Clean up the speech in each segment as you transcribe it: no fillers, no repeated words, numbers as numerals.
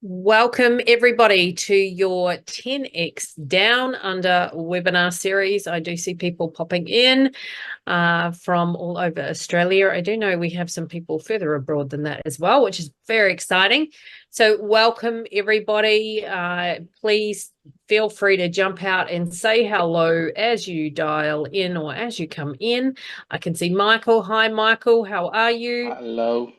Welcome everybody to your 10x Down Under webinar series. I do see people popping in from all over Australia. I do know we have some people further abroad than that as well, which is very exciting. So welcome everybody. Please feel free to jump out and say hello as you dial in or as you come in. I can see Michael. Hi, Michael. How are you? Hello.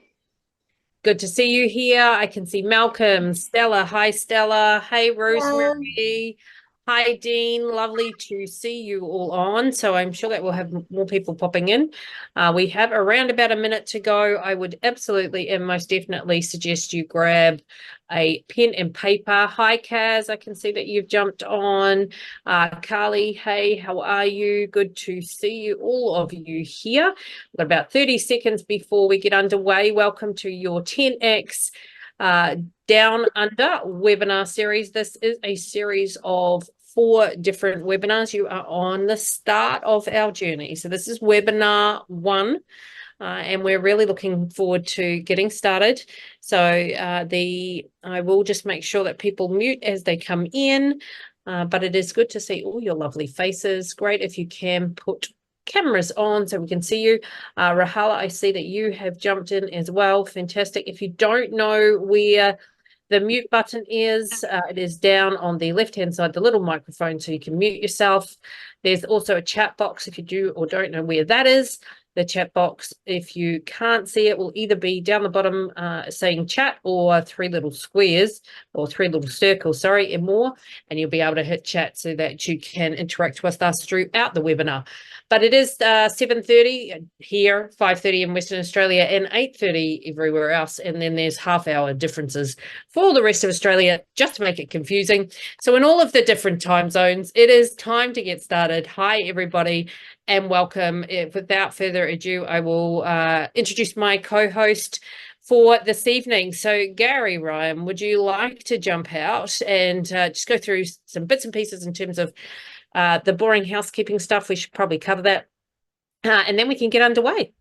Good to see you here. I can see Malcolm, Stella. Hi, Stella. Hey, Hello. Rosemary. Hi, Dean. Lovely to see you all on. So I'm sure that we'll have more people popping in. We have around about a minute to go. I would absolutely and most definitely suggest you grab a pen and paper. Hi, Kaz. I can see that you've jumped on. Carly, hey, how are you? Good to see you, all of you here. We've got about 30 seconds before we get underway. Welcome to your 10X Down Under webinar series. This is a series of 4 different webinars. You are on the start of our journey. So this is webinar 1. And we're really looking forward to getting started. So I will just make sure that people mute as they come in, but it is good to see all your lovely faces. Great if you can put cameras on so we can see you. Rahala, I see that you have jumped in as well. Fantastic. If you don't know where the mute button is, it is down on the left-hand side, the little microphone, so you can mute yourself. There's also a chat box if you do or don't know where that is. The chat box, if you can't see it, will either be down the bottom saying chat or 3 little squares or 3 little circles, sorry, and more, and you'll be able to hit chat so that you can interact with us throughout the webinar. But it is 7:30 here, 5:30 in Western Australia, and 8:30 everywhere else, and then there's half-hour differences for the rest of Australia, just to make it confusing. So in all of the different time zones, it is time to get started. Hi, everybody, and welcome. Without further ado, I will introduce my co-host for this evening. So Gary Ryan, would you like to jump out and just go through some bits and pieces in terms of the boring housekeeping stuff? We should probably cover that, and then we can get underway.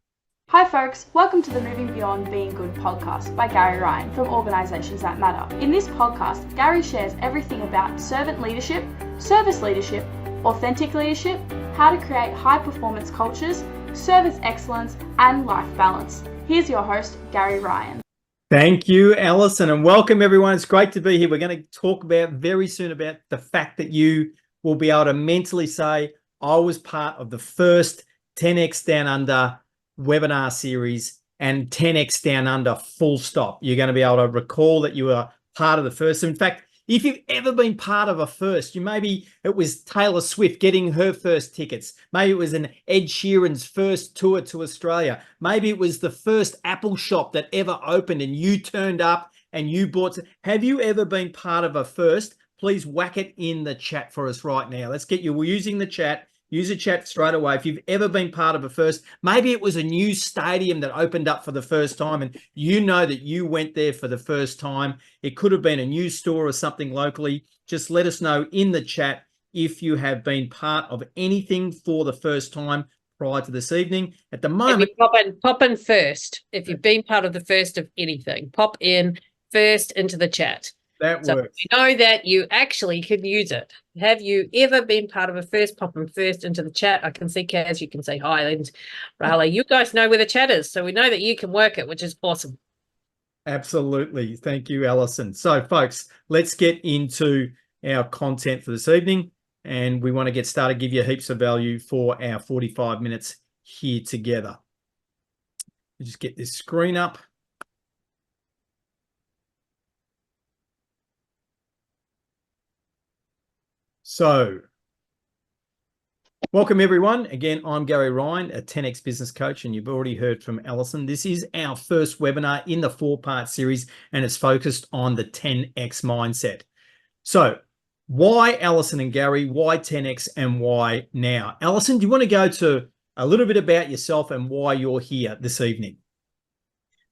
Hi folks, welcome to the Moving Beyond Being Good podcast by Gary Ryan from Organisations That Matter. In this podcast, Gary shares everything about servant leadership, service leadership, authentic leadership, how to create high performance cultures, service excellence, and life balance. Here's your host, Gary Ryan. Thank you, Alison, and welcome everyone. It's great to be here. We're going to talk about very soon about the fact that you will be able to mentally say, I was part of the first 10X Down Under webinar series and 10X Down Under full stop. You're going to be able to recall that you were part of the first. In fact, if you've ever been part of a first, maybe it was Taylor Swift getting her first tickets. Maybe it was an Ed Sheeran's first tour to Australia. Maybe it was the first Apple shop that ever opened and you turned up and you bought. Have you ever been part of a first? Please whack it in the chat for us right now. Let's get you. We're using the chat. Use the chat straight away. If you've ever been part of a first, maybe it was a new stadium that opened up for the first time and you know that you went there for the first time. It could have been a new store or something locally. Just let us know in the chat if you have been part of anything for the first time prior to this evening. At the moment, pop in first. If you've been part of the first of anything, pop in first into the chat. That so works. We know that you actually can use it. Have you ever been part of a first? Pop them first into the chat. I can see Kaz, you can say hi, and Rahla, you guys know where the chat is, so we know that you can work it, which is awesome. Absolutely. Thank you, Alison. So, folks, let's get into our content for this evening, and we want to get started, give you heaps of value for our 45 minutes here together. We'll just get this screen up. So, welcome everyone. Again, I'm Gary Ryan, a 10X business coach, and you've already heard from Alison. This is our first webinar in the 4-part series, and it's focused on the 10X mindset. So, why Alison and Gary? Why 10X and why now? Alison, do you want to go to a little bit about yourself and why you're here this evening?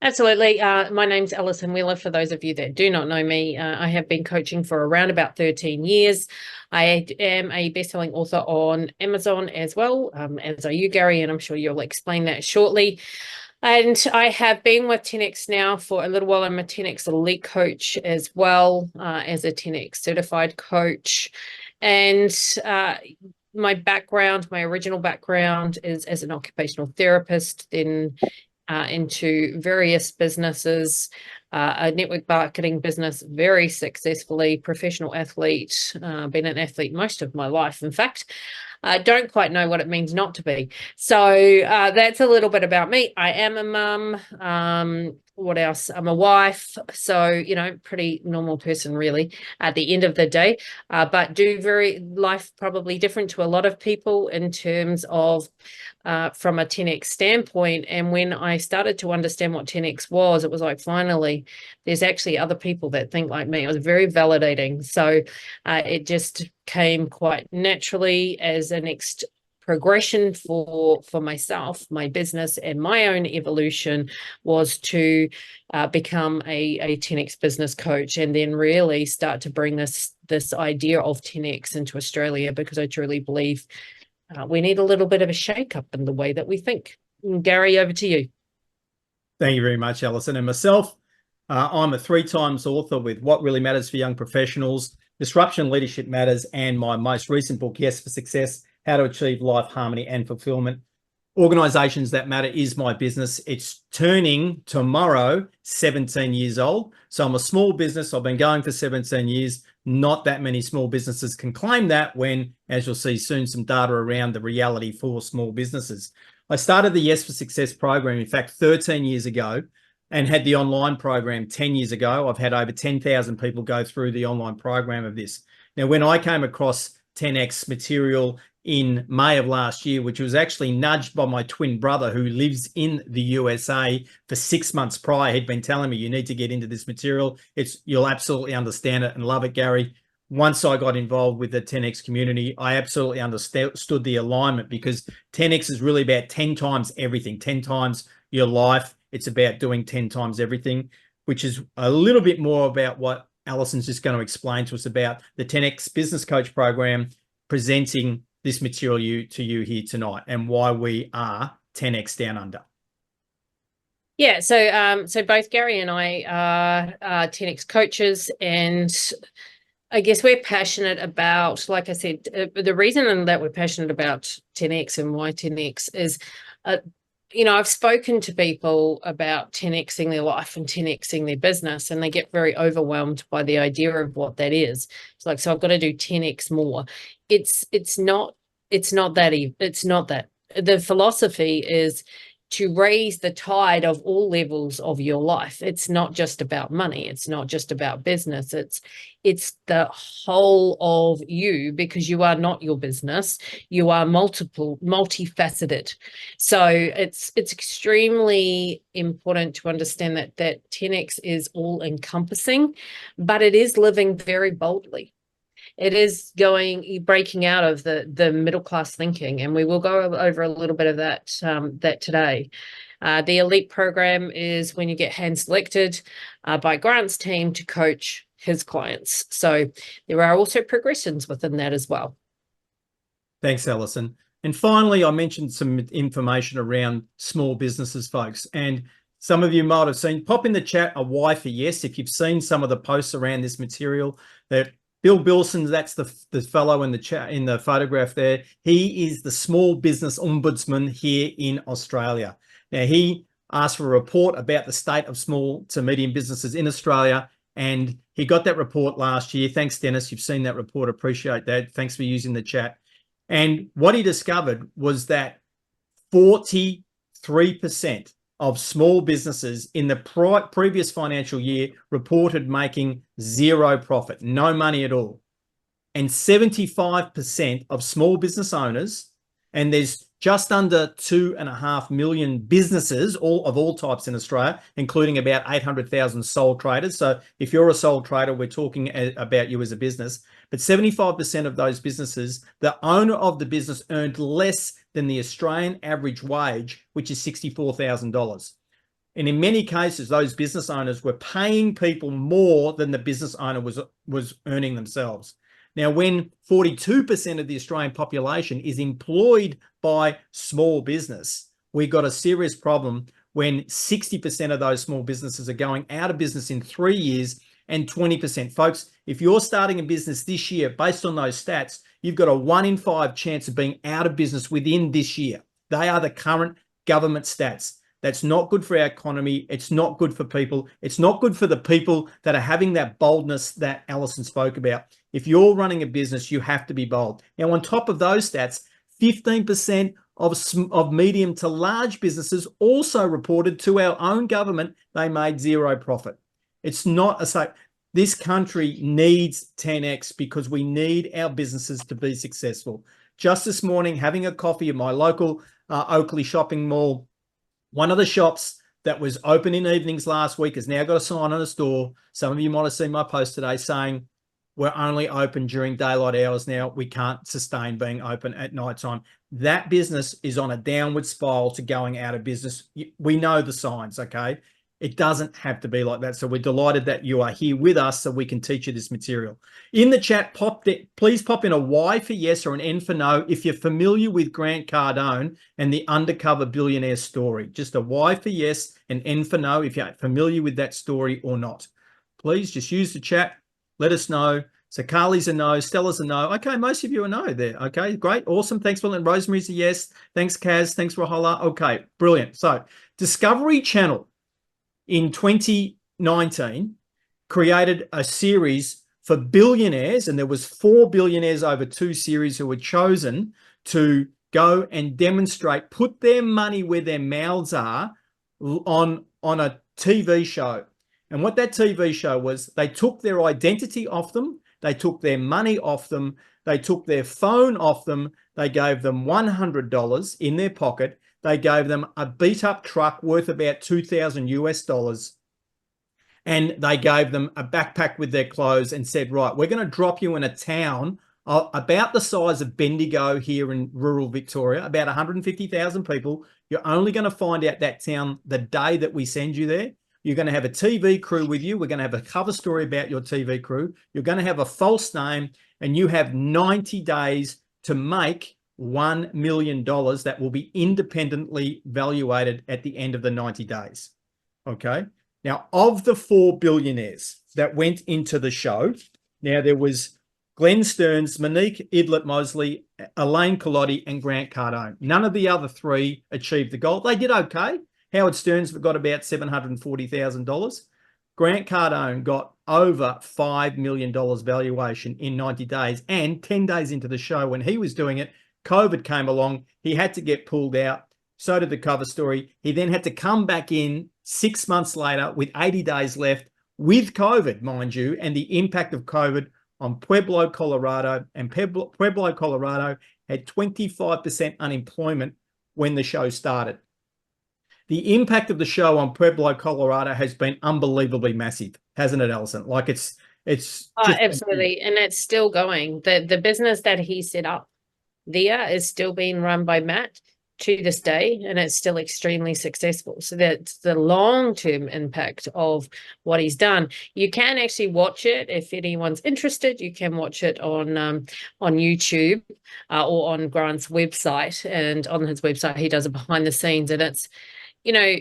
Absolutely. My name's Alison Wheeler. For those of you that do not know me, I have been coaching for around about 13 years. I am a best-selling author on Amazon as well, as are you, Gary, and I'm sure you'll explain that shortly. And I have been with 10X now for a little while. I'm a 10X elite coach as well, as a 10X certified coach. And my background, my original background is as an occupational therapist, then into various businesses, a network marketing business, very successfully, professional athlete, been an athlete most of my life, in fact. I don't quite know what it means not to be. So that's a little bit about me. I am a mum. What else? I'm a wife. So, pretty normal person, really, at the end of the day. But do very life probably different to a lot of people in terms of from a 10X standpoint. And when I started to understand what 10X was, it was like, finally, there's actually other people that think like me. It was very validating. So it just came quite naturally as a next progression for myself, my business, and my own evolution was to become a 10X business coach, and then really start to bring this idea of 10X into Australia, because I truly believe we need a little bit of a shake-up in the way that we think. Gary, over to you. Thank you very much, Alison. And myself, I'm a 3 times author with What Really Matters for Young Professionals, Disruption Leadership Matters, and my most recent book, Yes for Success, How to Achieve Life, Harmony and Fulfillment. Organizations That Matter is my business. It's turning tomorrow 17 years old. So I'm a small business. I've been going for 17 years. Not that many small businesses can claim that when, as you'll see soon, some data around the reality for small businesses. I started the Yes for Success program, in fact, 13 years ago, and had the online program 10 years ago. I've had over 10,000 people go through the online program of this. Now, when I came across 10X material in May of last year, which was actually nudged by my twin brother who lives in the USA for 6 months prior, he'd been telling me, you need to get into this material. You'll absolutely understand it and love it, Gary. Once I got involved with the 10X community, I absolutely understood the alignment, because 10X is really about 10 times everything, 10 times your life. It's about doing 10 times everything, which is a little bit more about what Alison's just going to explain to us about the 10X Business Coach program, presenting this material to you here tonight, and why we are 10X Down Under. Yeah, so both Gary and I are 10X coaches, and I guess we're passionate about, like I said, the reason that we're passionate about 10X and why 10X is, I've spoken to people about 10Xing their life and 10Xing their business, and they get very overwhelmed by the idea of what that is. It's like, so I've got to do 10X more. It's not that. The philosophy is to raise the tide of all levels of your life. It's not just about money. It's not just about business. It's the whole of you, because you are not your business. You are multifaceted. So it's extremely important to understand that 10X is all encompassing, but it is living very boldly. It is breaking out of the middle class thinking, and we will go over a little bit of that today. The elite program is when you get hand selected by Grant's team to coach his clients. So there are also progressions within that as well. Thanks, Alison. And finally, I mentioned some information around small businesses, folks. And some of you might have seen, pop in the chat a Y for yes if you've seen some of the posts around this material. That Bill Bilson, that's the fellow in the chat, in the photograph there. He is the small business ombudsman here in Australia. Now, he asked for a report about the state of small to medium businesses in Australia, and he got that report last year. Thanks, Dennis. You've seen that report. Appreciate that. Thanks for using the chat. And what he discovered was that 43% of small businesses in the previous financial year reported making zero profit, no money at all. And 75% of small business owners, and there's just under 2.5 million businesses, of all types in Australia, including about 800,000 sole traders. So if you're a sole trader, we're talking about you as a business. But 75% of those businesses, the owner of the business earned less than the Australian average wage, which is $64,000. And in many cases, those business owners were paying people more than the business owner was earning themselves. Now, when 42% of the Australian population is employed by small business, we've got a serious problem when 60% of those small businesses are going out of business in 3 years and 20%. Folks, if you're starting a business this year, based on those stats, you've got a 1 in 5 chance of being out of business within this year. They are the current government stats. That's not good for our economy. It's not good for people. It's not good for the people that are having that boldness that Alison spoke about. If you're running a business, you have to be bold. Now, on top of those stats, 15% of medium to large businesses also reported to our own government they made zero profit. It's not a safe. This country needs 10X because we need our businesses to be successful. Just this morning, having a coffee at my local Oakley shopping mall, one of the shops that was open in evenings last week has now got a sign on its door. Some of you might have seen my post today saying, we're only open during daylight hours now. We can't sustain being open at nighttime. That business is on a downward spiral to going out of business. We know the signs, okay? It doesn't have to be like that. So we're delighted that you are here with us so we can teach you this material. In the chat, please pop in a Y for yes or an N for no if you're familiar with Grant Cardone and the Undercover Billionaire story. Just a Y for yes and N for no if you're familiar with that story or not. Please just use the chat. Let us know. So Carly's a no, Stella's a no. Okay, most of you are no there. Okay, great, awesome. Thanks, Phil. And Rosemary's a yes. Thanks, Kaz. Thanks, Rahola. Okay, brilliant. So Discovery Channel in 2019 created a series for billionaires, and there was 4 billionaires over 2 series who were chosen to go and demonstrate, put their money where their mouths are on a TV show. And what that TV show was, they took their identity off them, they took their money off them, they took their phone off them, they gave them $100 in their pocket, they gave them a beat-up truck worth about $2,000, and they gave them a backpack with their clothes and said, right, we're going to drop you in a town about the size of Bendigo here in rural Victoria, about 150,000 people. You're only going to find out that town the day that we send you there. You're going to have a TV crew with you. We're going to have a cover story about your TV crew. You're going to have a false name, and you have 90 days to make $1 million that will be independently valuated at the end of the 90 days. Okay. Now, of the 4 billionaires that went into the show, now there was Glenn Stearns, Monique Idlet-Mosley, Elaine Collotti, and Grant Cardone. None of the other 3 achieved the goal. They did okay. Howard Stearns got about $740,000. Grant Cardone got over $5 million valuation in 90 days. And 10 days into the show, when he was doing it, COVID came along. He had to get pulled out. So did the cover story. He then had to come back in 6 months later with 80 days left with COVID, mind you, and the impact of COVID on Pueblo, Colorado. And Pueblo, Colorado had 25% unemployment when the show started. The impact of the show on Pueblo, Colorado has been unbelievably massive, hasn't it, Alison? Like it's just absolutely. And it's still going. The business that he set up there is still being run by Matt to this day, and it's still extremely successful. So that's the long-term impact of what he's done. You can actually watch it if anyone's interested. You can watch it on YouTube or on Grant's website. And on his website, he does it behind the scenes, and it's, you know,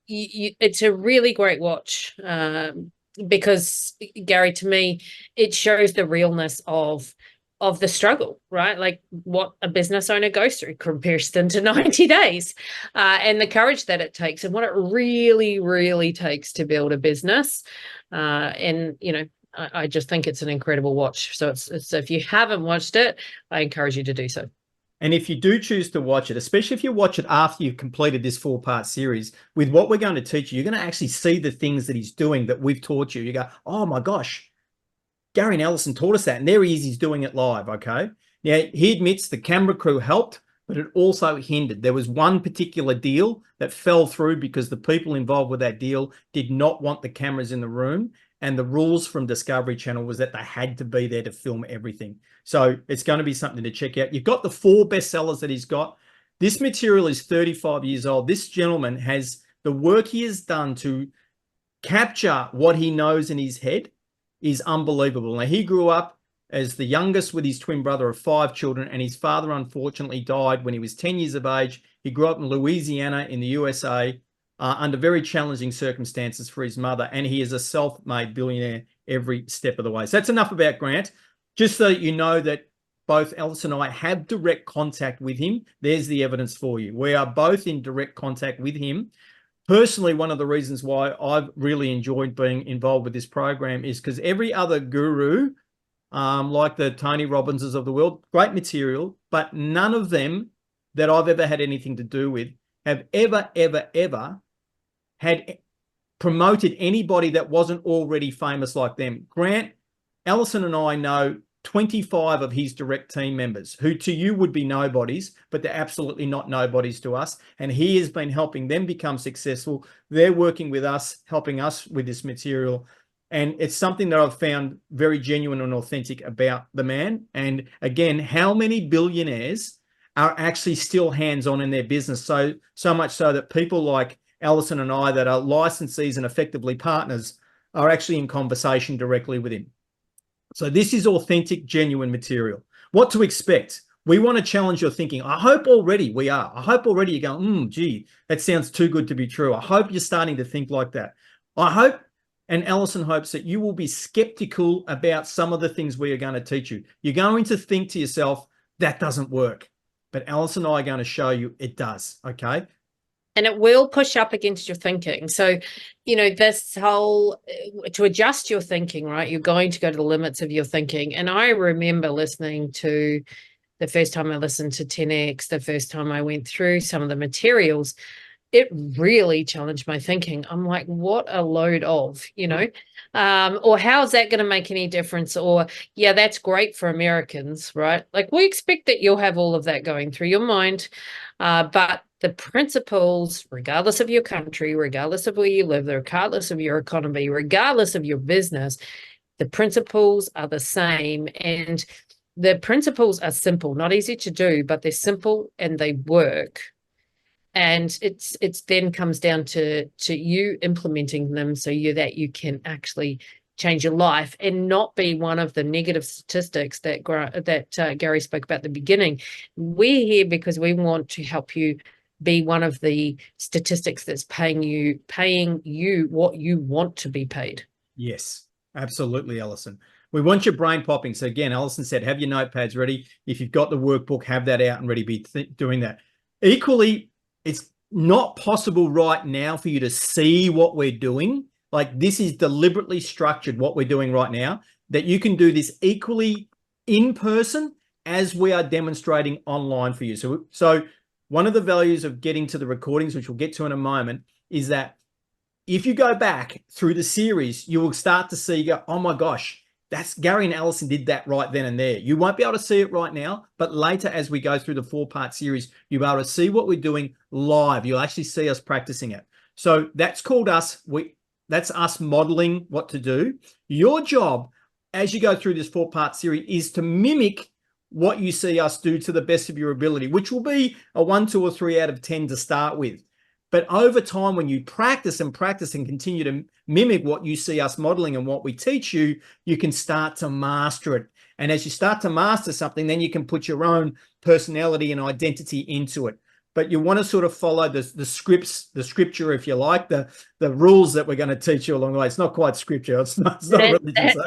it's a really great watch because, Gary, to me, it shows the realness of the struggle, right? Like what a business owner goes through comparison to 90 days and the courage that it takes and what it really, really takes to build a business. And, you know, I just think it's an incredible watch. So so if you haven't watched it, I encourage you to do so. And if you do choose to watch it, especially if you watch it after you've completed this 4-part series, with what we're going to teach you, you're going to actually see the things that he's doing that we've taught you. You go, oh my gosh, Gary and Alison taught us that. And there he is, he's doing it live, okay? Now, he admits the camera crew helped, but it also hindered. There was one particular deal that fell through because the people involved with that deal did not want the cameras in the room. And the rules from Discovery Channel was that they had to be there to film everything. So it's going to be something to check out. You've got the 4 bestsellers that he's got. This material is 35 years old. This gentleman has the work he has done to capture what he knows in his head is unbelievable. Now, he grew up as the youngest with his twin brother of 5 children, and his father unfortunately died when he was 10 years of age. He grew up in Louisiana in the USA. under very challenging circumstances for his mother, and he is a self-made billionaire every step of the way. So that's enough about Grant. Just so that you know that both Alison and I have direct contact with him. There's the evidence for you. We are both in direct contact with him. Personally, one of the reasons why I've really enjoyed being involved with this program is because every other guru, like the Tony Robbinses of the world, great material, but none of them that I've ever had anything to do with have ever had promoted anybody that wasn't already famous like them. Grant, Alison and I know 25 of his direct team members who to you would be nobodies, but they're absolutely not nobodies to us. And he has been helping them become successful. They're working with us, helping us with this material. And it's something that I've found very genuine and authentic about the man. And again, how many billionaires are actually still hands-on in their business? So much so that people like Alison and I that are licensees and effectively partners are actually in conversation directly with him. So this is authentic, genuine material. What to expect? We want to challenge your thinking. I hope already we are. I hope already you're going, gee, that sounds too good to be true. I hope you're starting to think like that. I hope, and Alison hopes, that you will be skeptical about some of the things we are going to teach you. You're going to think to yourself, that doesn't work. But Alison and I are going to show you it does, okay? And it will push up against your thinking. So, this whole, to adjust your thinking, right? You're going to go to the limits of your thinking. And I remember listening to the first time I listened to 10X, the first time I went through some of the materials, it really challenged my thinking. I'm like, what a load of, or how is that going to make any difference? Or, yeah, that's great for Americans, right? Like, we expect that you'll have all of that going through your mind. But the principles, regardless of your country, regardless of where you live, regardless of your economy, regardless of your business, the principles are the same. And the principles are simple, not easy to do, but they're simple and they work. And it's then comes down to you implementing them so that you can actually change your life and not be one of the negative statistics that Gary spoke about at the beginning. We're here because we want to help you be one of the statistics that's paying you what you want to be paid. Yes, absolutely, Alison. We want your brain popping. So again, Alison said, have your notepads ready. If you've got the workbook, have that out and ready, be doing that. Equally, it's not possible right now for you to see what we're doing. Like, this is deliberately structured, what we're doing right now, that you can do this equally in person as we are demonstrating online for you. So one of the values of getting to the recordings, which we'll get to in a moment, is that if you go back through the series, you will start to see, oh my gosh, that's Gary and Alison did that right then and there. You won't be able to see it right now, but later as we go through the 4-part series, you'll be able to see what we're doing live. You'll actually see us practicing it. So that's called that's us modeling what to do. Your job as you go through this 4-part series is to mimic what you see us do to the best of your ability, which will be a 1, 2, or 3 out of 10 to start with. But over time, when you practice and continue to mimic what you see us modeling and what we teach you, you can start to master it. And as you start to master something, then you can put your own personality and identity into it. But you want to sort of follow the scripture, if you like, the rules that we're going to teach you along the way. It's not quite scripture. It's not religious.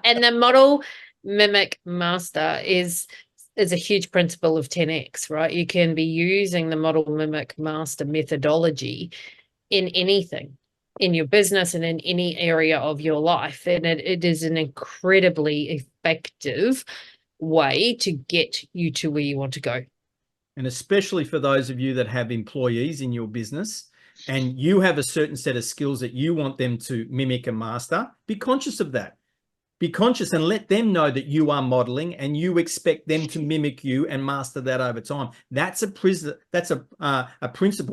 And the model, mimic, master is a huge principle of 10X, right? You can be using the model, mimic, master methodology in anything, in your business and in any area of your life. And it is an incredibly effective way to get you to where you want to go. And especially for those of you that have employees in your business and you have a certain set of skills that you want them to mimic and master, be conscious of that. Be conscious and let them know that you are modeling and you expect them to mimic you and master that over time. That's a principle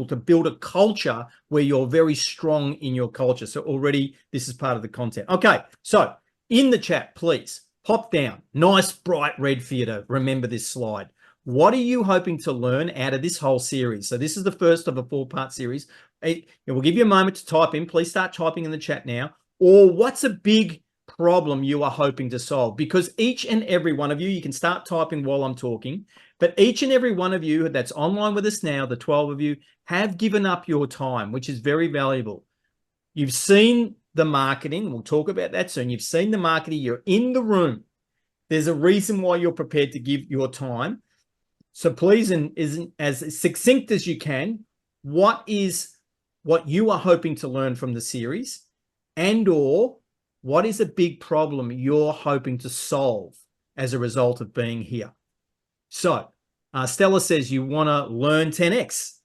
to build a culture where you're very strong in your culture. So already this is part of the content. Okay, so in the chat, please pop down. Nice bright red for you to remember this slide. What are you hoping to learn out of this whole series? So this is the first of a 4-part series. We'll give you a moment to type in. Please start typing in the chat now. Or what's a big problem you are hoping to solve, because each and every one of you, you can start typing while I'm talking, but each and every one of you that's online with us now, the 12 of you, have given up your time, which is very valuable. You've seen the marketing. We'll talk about that soon. You've seen the marketing. You're in the room. There's a reason why you're prepared to give your time. So please, and isn't as succinct as you can, what you are hoping to learn from the series, and or what is a big problem you're hoping to solve as a result of being here? So Stella says you want to learn 10x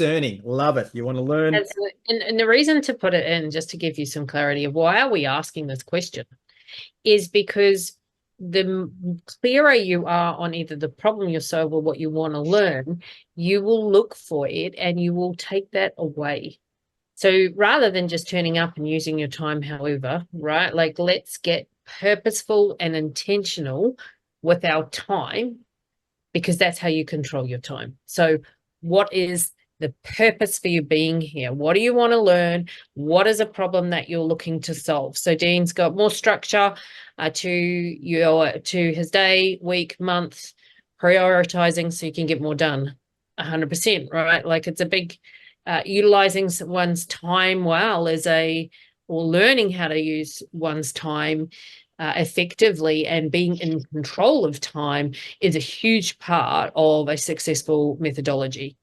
earning. Love it. You want to learn. And the reason to put it in, just to give you some clarity of why are we asking this question, is because the clearer you are on either the problem you solve or what you want to learn, you will look for it and you will take that away. So rather than just turning up and using your time, however, right, like let's get purposeful and intentional with our time, because that's how you control your time. So what is the purpose for you being here? What do you want to learn? What is a problem that you're looking to solve? So Dean's got more structure to his day, week, month, prioritizing so you can get more done. 100%, right? Like it's a big utilizing one's time well or learning how to use one's time effectively and being in control of time is a huge part of a successful methodology.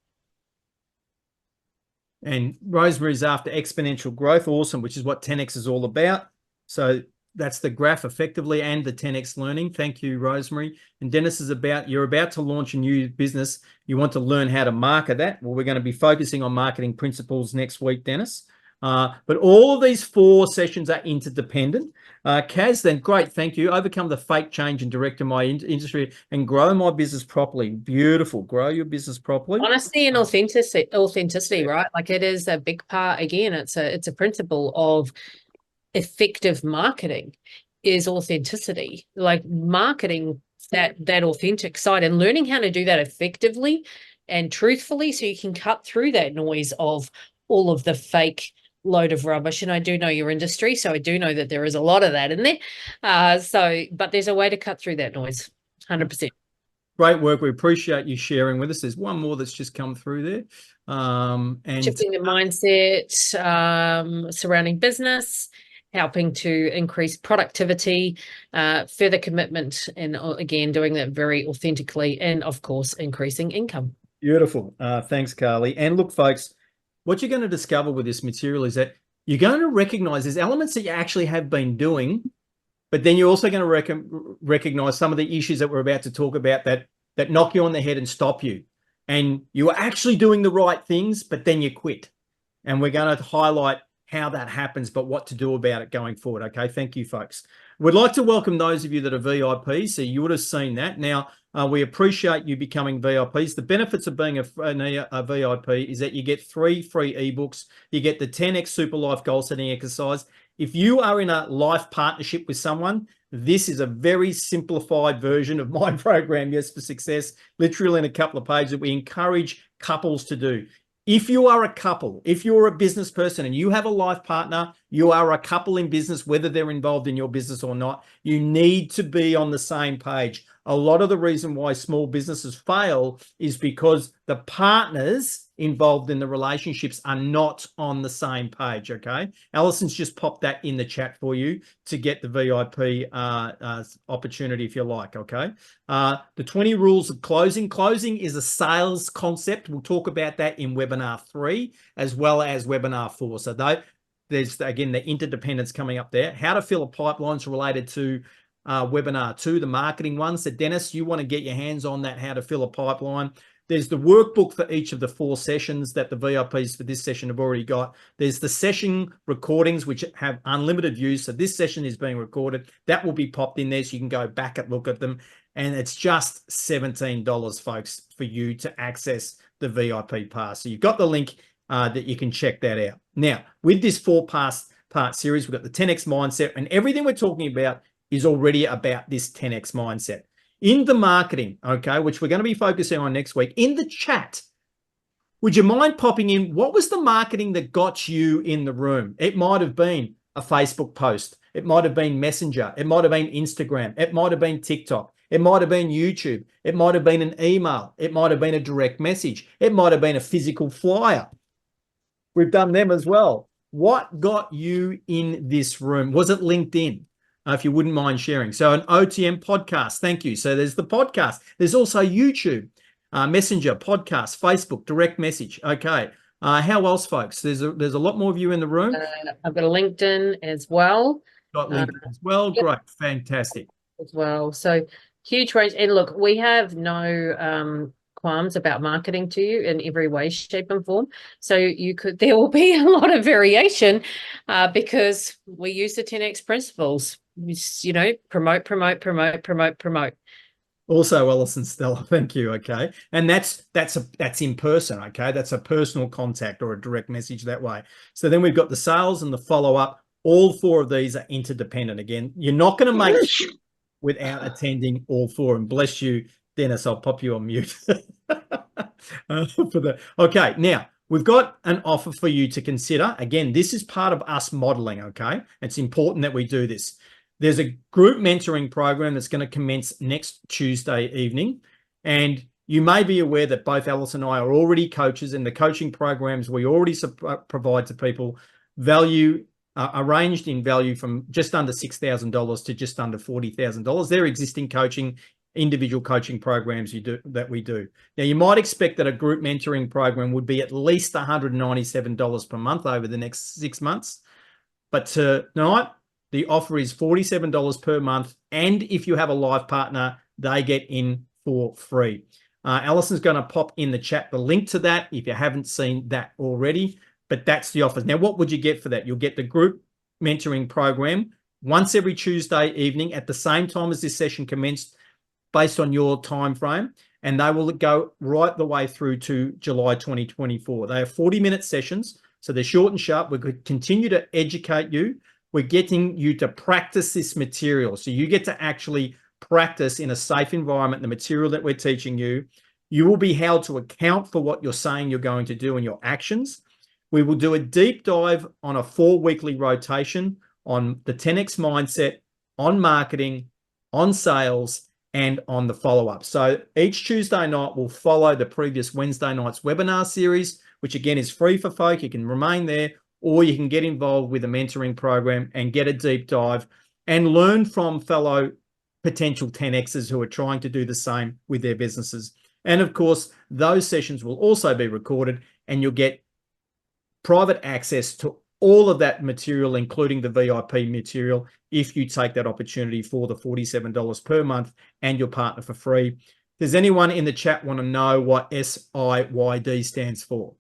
And Rosemary's after exponential growth. Awesome, which is what 10x is all about. So that's the graph effectively and the 10x learning. Thank you, Rosemary. And Dennis is you're about to launch a new business. You want to learn how to market that. Well, we're going to be focusing on marketing principles next week, Dennis. But all of these 4 sessions are interdependent. Kaz, then great, thank you. Overcome the fake change and direct in my industry and grow my business properly. Beautiful. Grow your business properly. Honesty and authenticity, right? Like it is a big part. Again, it's a principle of effective marketing is authenticity. Like marketing that authentic side and learning how to do that effectively and truthfully, so you can cut through that noise of all of the fake load of rubbish. And I do know your industry, so I do know that there is a lot of that in there. But there's a way to cut through that noise, 100%. Great work. We appreciate you sharing with us. There's one more that's just come through there. And shifting the mindset surrounding business, helping to increase productivity, further commitment, and again, doing that very authentically, and of course, increasing income. Beautiful. Thanks, Carly. And look, folks, what you're going to discover with this material is that you're going to recognize there's elements that you actually have been doing, but then you're also going to recognize some of the issues that we're about to talk about that knock you on the head and stop you. And you are actually doing the right things, but then you quit. And we're going to highlight how that happens, but what to do about it going forward. Okay, thank you, folks. We'd like to welcome those of you that are VIPs. So you would have seen that. Now, we appreciate you becoming VIPs. The benefits of being a VIP is that you get 3 free ebooks. You get the 10x Super Life Goal Setting Exercise. If you are in a life partnership with someone, this is a very simplified version of my program, Yes for Success, literally in a couple of pages that we encourage couples to do. If you are a couple, if you're a business person and you have a life partner, you are a couple in business, whether they're involved in your business or not, you need to be on the same page. A lot of the reason why small businesses fail is because the partners involved in the relationships are not on the same page, okay? Alison's just popped that in the chat for you to get the VIP opportunity if you like, okay? The 20 rules of closing. Closing is a sales concept. We'll talk about that in webinar 3 as well as webinar 4. So there's, again, the interdependence coming up there. How to fill a pipeline is related to webinar 2, the marketing one. So Dennis, you want to get your hands on that, how to fill a pipeline. There's the workbook for each of the 4 sessions that the VIPs for this session have already got. There's the session recordings, which have unlimited views. So this session is being recorded. That will be popped in there so you can go back and look at them. And it's just $17, folks, for you to access the VIP pass. So you've got the link that you can check that out. Now, with this 4-part series, we've got the 10X mindset, and everything we're talking about is already about this 10X mindset. In the marketing, okay, which we're going to be focusing on next week, in the chat, would you mind popping in what was the marketing that got you in the room? It might have been a Facebook post. It might have been Messenger. It might have been Instagram. It might have been TikTok. It might have been YouTube. It might have been an email. It might have been a direct message. It might have been a physical flyer. We've done them as well. What got you in this room? Was it LinkedIn? If you wouldn't mind sharing. So an OTM podcast. Thank you. So there's the podcast. There's also YouTube, Messenger, podcast, Facebook, direct message. Okay. How else, folks? There's a lot more of you in the room. I've got a LinkedIn as well. Got LinkedIn as well. Yep. Great. Fantastic. As well. So huge range. And look, we have no qualms about marketing to you in every way, shape, and form. So there will be a lot of variation because we use the 10X principles. Promote, promote, promote, promote, promote. Also, Alison, Stella, thank you. Okay, and that's in person. Okay, that's a personal contact or a direct message that way. So then we've got the sales and the follow up. All four of these are interdependent. Again, you're not going to make it without attending all four. And bless you, Dennis. I'll pop you on mute Okay, now we've got an offer for you to consider. Again, this is part of us modeling. Okay, it's important that we do this. There's a group mentoring program that's going to commence next Tuesday evening. And you may be aware that both Alison and I are already coaches, and the coaching programs we already provide to people arranged in value from just under $6,000 to just under $40,000. They're existing individual coaching programs that we do. Now, you might expect that a group mentoring program would be at least $197 per month over the next 6 months. But tonight, the offer is $47 per month. And if you have a live partner, they get in for free. Alison's going to pop in the chat the link to that if you haven't seen that already. But that's the offer. Now, what would you get for that? You'll get the group mentoring program once every Tuesday evening at the same time as this session commenced based on your time frame. And they will go right the way through to July 2024. They are 40-minute sessions, so they're short and sharp. We could continue to educate you. We're getting you to practice this material. So you get to actually practice in a safe environment the material that we're teaching you. You will be held to account for what you're saying you're going to do and your actions. We will do a deep dive on a 4-weekly rotation on the 10X mindset, on marketing, on sales, and on the follow-up. So each Tuesday night will follow the previous Wednesday night's webinar series, which again is free for folk. You can remain there, or you can get involved with a mentoring program and get a deep dive and learn from fellow potential 10Xers who are trying to do the same with their businesses. And of course, those sessions will also be recorded, and you'll get private access to all of that material, including the VIP material, if you take that opportunity for the $47 per month and your partner for free. Does anyone in the chat want to know what SIYD stands for?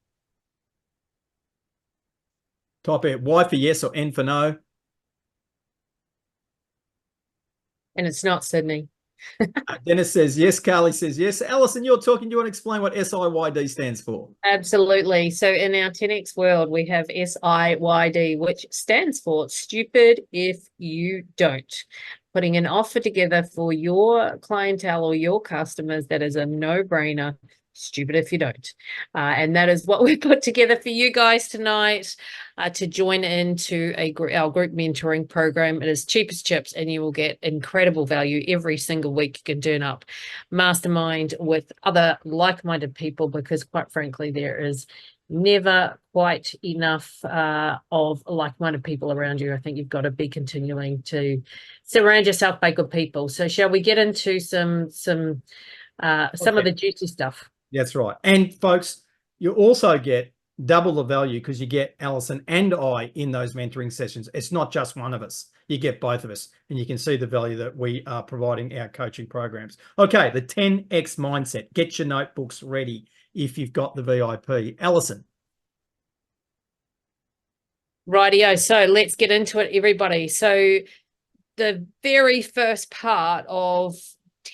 Type out Y for yes or N for no. And it's not Sydney. Dennis says yes. Carly says yes. Alison, you're talking. Do you want to explain what SIYD stands for? Absolutely. So in our 10X world, we have SIYD, which stands for stupid if you don't. Putting an offer together for your clientele or your customers that is a no-brainer. Stupid if you don't. And that is what we put together for you guys tonight to join into our group mentoring program. It is cheap as chips, and you will get incredible value every single week. You can turn up mastermind with other like-minded people, because quite frankly, there is never quite enough of like-minded people around you. I think you've got to be continuing to surround yourself by good people. So shall we get into some of the juicy stuff? That's right. And folks, you also get double the value because you get Alison and I in those mentoring sessions. It's not just one of us. You get both of us, and you can see the value that we are providing our coaching programs. Okay, the 10X mindset. Get your notebooks ready if you've got the VIP. Alison. Rightio. So let's get into it, everybody. So the very first part of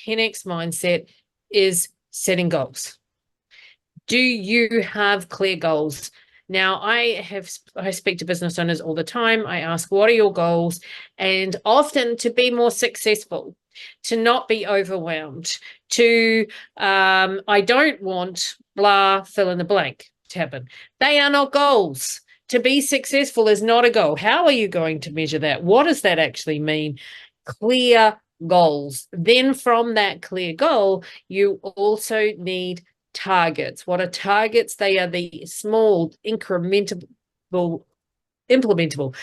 10X mindset is setting goals. Do you have clear goals? Now, I speak to business owners all the time. I ask, what are your goals? And often to be more successful, to not be overwhelmed, I don't want blah, fill in the blank to happen. They are not goals. to be successful is not a goal. How are you going to measure that? What does that actually mean? Clear goals. Then from that clear goal, you also need targets. What are targets? They are the small, small, implementable,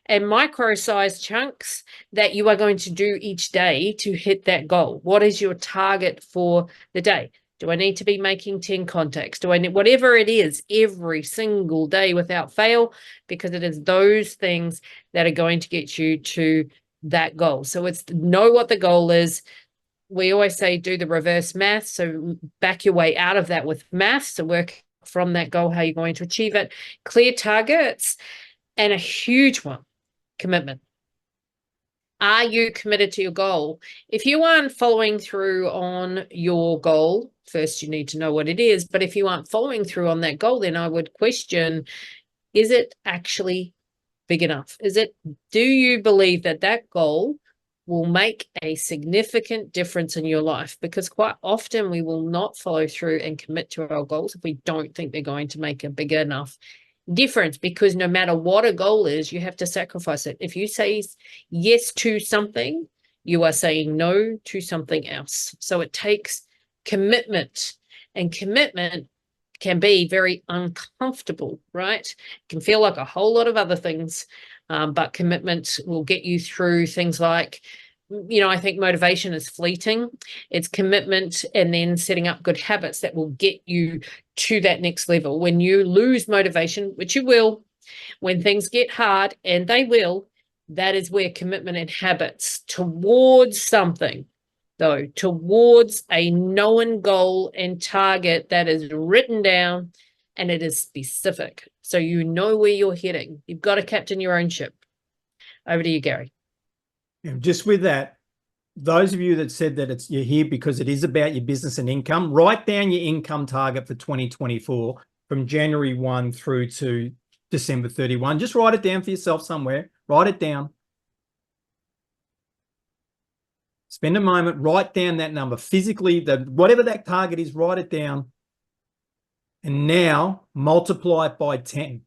and micro-sized chunks that you are going to do each day to hit that goal. What is your target for the day? Do I need to be making 10 contacts? Do I need whatever it is every single day without fail? Because it is those things that are going to get you to that goal. So it's know what the goal is. We always say do the reverse math. So back your way out of that with math. So work from that goal, how you're going to achieve it. Clear targets, and a huge one, commitment. Are you committed to your goal? If you aren't following through on your goal, first you need to know what it is. But if you aren't following through on that goal, then I would question, is it actually big enough? Do you believe that that goal will make a significant difference in your life? Because quite often we will not follow through and commit to our goals if we don't think they're going to make a big enough difference, because no matter what a goal is, you have to sacrifice it. If you say yes to something, you are saying no to something else. So it takes commitment, and commitment can be very uncomfortable, right? It can feel like a whole lot of other things, but commitment will get you through things like, I think motivation is fleeting. It's commitment and then setting up good habits that will get you to that next level. When you lose motivation, which you will, when things get hard, and they will, that is where commitment and habits towards something, though, towards a known goal and target that is written down and it is specific. So you know where you're heading. You've got to captain your own ship. Over to you, Gary. And just with that, those of you that said that you're here because it is about your business and income, write down your income target for 2024 from January 1 through to December 31. Just write it down for yourself somewhere. Write it down. Spend a moment, write down that number physically, whatever that target is, write it down. And now multiply it by 10.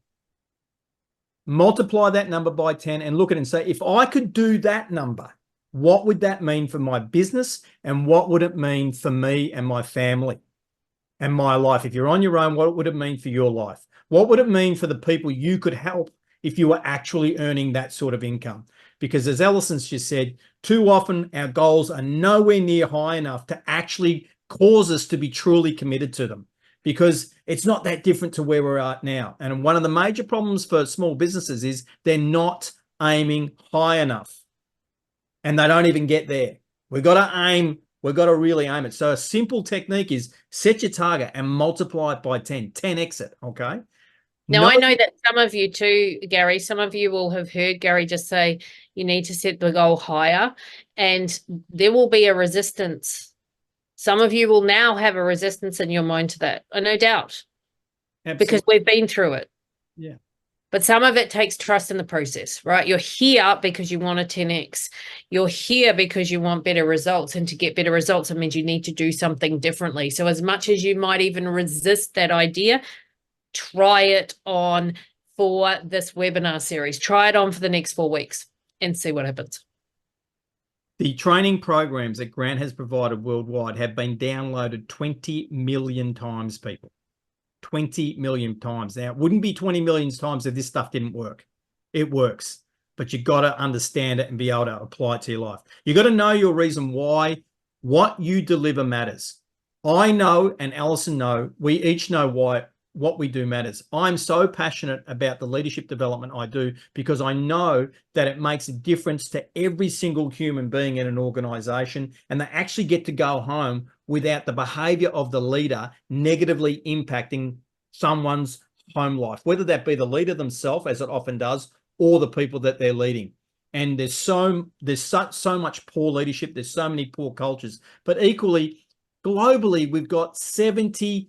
Multiply that number by 10 and look at it and say, if I could do that number, what would that mean for my business? And what would it mean for me and my family and my life? If you're on your own, what would it mean for your life? What would it mean for the people you could help if you were actually earning that sort of income? Because as Alison's just said, too often our goals are nowhere near high enough to actually cause us to be truly committed to them, because it's not that different to where we're at now. And one of the major problems for small businesses is they're not aiming high enough, and they don't even get there. We've got to aim. We've got to really aim it. So a simple technique is set your target and multiply it by 10, 10x it, okay? Now, I know that some of you too, Gary, some of you will have heard Gary just say you need to set the goal higher, and there will be a resistance. Some of you will now have a resistance in your mind to that, no doubt. Absolutely. Because we've been through it. Yeah. But some of it takes trust in the process, right? You're here because you want a 10x. You're here because you want better results. And to get better results, it means you need to do something differently. So as much as you might even resist that idea, try it on for this webinar series. Try it on for the next 4 weeks and see what happens. The training programs that Grant has provided worldwide have been downloaded 20 million times, people. 20 million times. Now, it wouldn't be 20 million times if this stuff didn't work. It works, but you got to understand it and be able to apply it to your life. You got to know your reason why what you deliver matters. I know, and Alison know, we each know why what we do matters. I'm so passionate about the leadership development I do because I know that it makes a difference to every single human being in an organization, and they actually get to go home without the behavior of the leader negatively impacting someone's home life, whether that be the leader themselves, as it often does, or the people that they're leading. And there's so much poor leadership. There's so many poor cultures, but equally globally, we've got 73%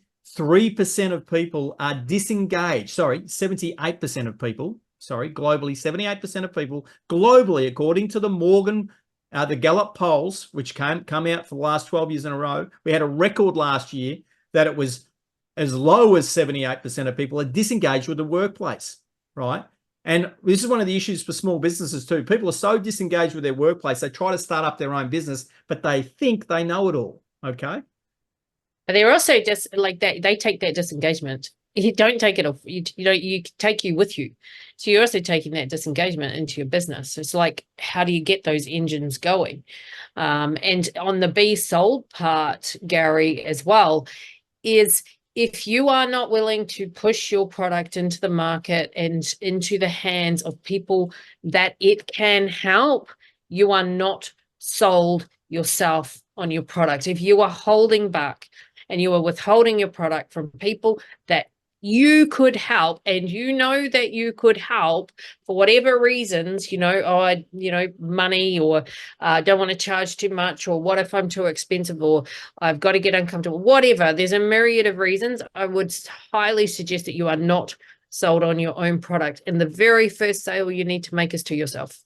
of people are disengaged. 78% of people, globally, 78% of people globally, according to the Gallup polls, which come out for the last 12 years in a row. We had a record last year that it was as low as 78% of people are disengaged with the workplace, right? And this is one of the issues for small businesses too. People are so disengaged with their workplace, they try to start up their own business, but they think they know it all, okay? But they're also just like that. They take that disengagement. You don't take it off. You take you with you. So you're also taking that disengagement into your business. It's like, how do you get those engines going? And on the be sold part, Gary, as well, is if you are not willing to push your product into the market and into the hands of people that it can help, you are not sold yourself on your product. If you are holding back and you are withholding your product from people that you could help, and you know that you could help for whatever reasons, money, or don't want to charge too much, or what if I'm too expensive, or I've got to get uncomfortable, whatever. There's a myriad of reasons. I would highly suggest that you are not sold on your own product. And the very first sale you need to make is to yourself.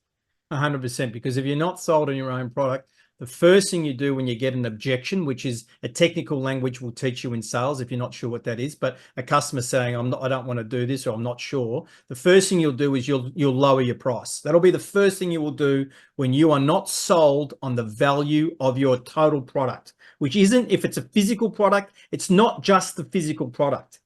100%, because if you're not sold on your own product, the first thing you do when you get an objection, which is a technical language we'll teach you in sales if you're not sure what that is, but a customer saying, I don't want to do this, or I'm not sure. The first thing you'll do is you'll lower your price. That'll be the first thing you will do when you are not sold on the value of your total product, which isn't, if it's a physical product, it's not just the physical product.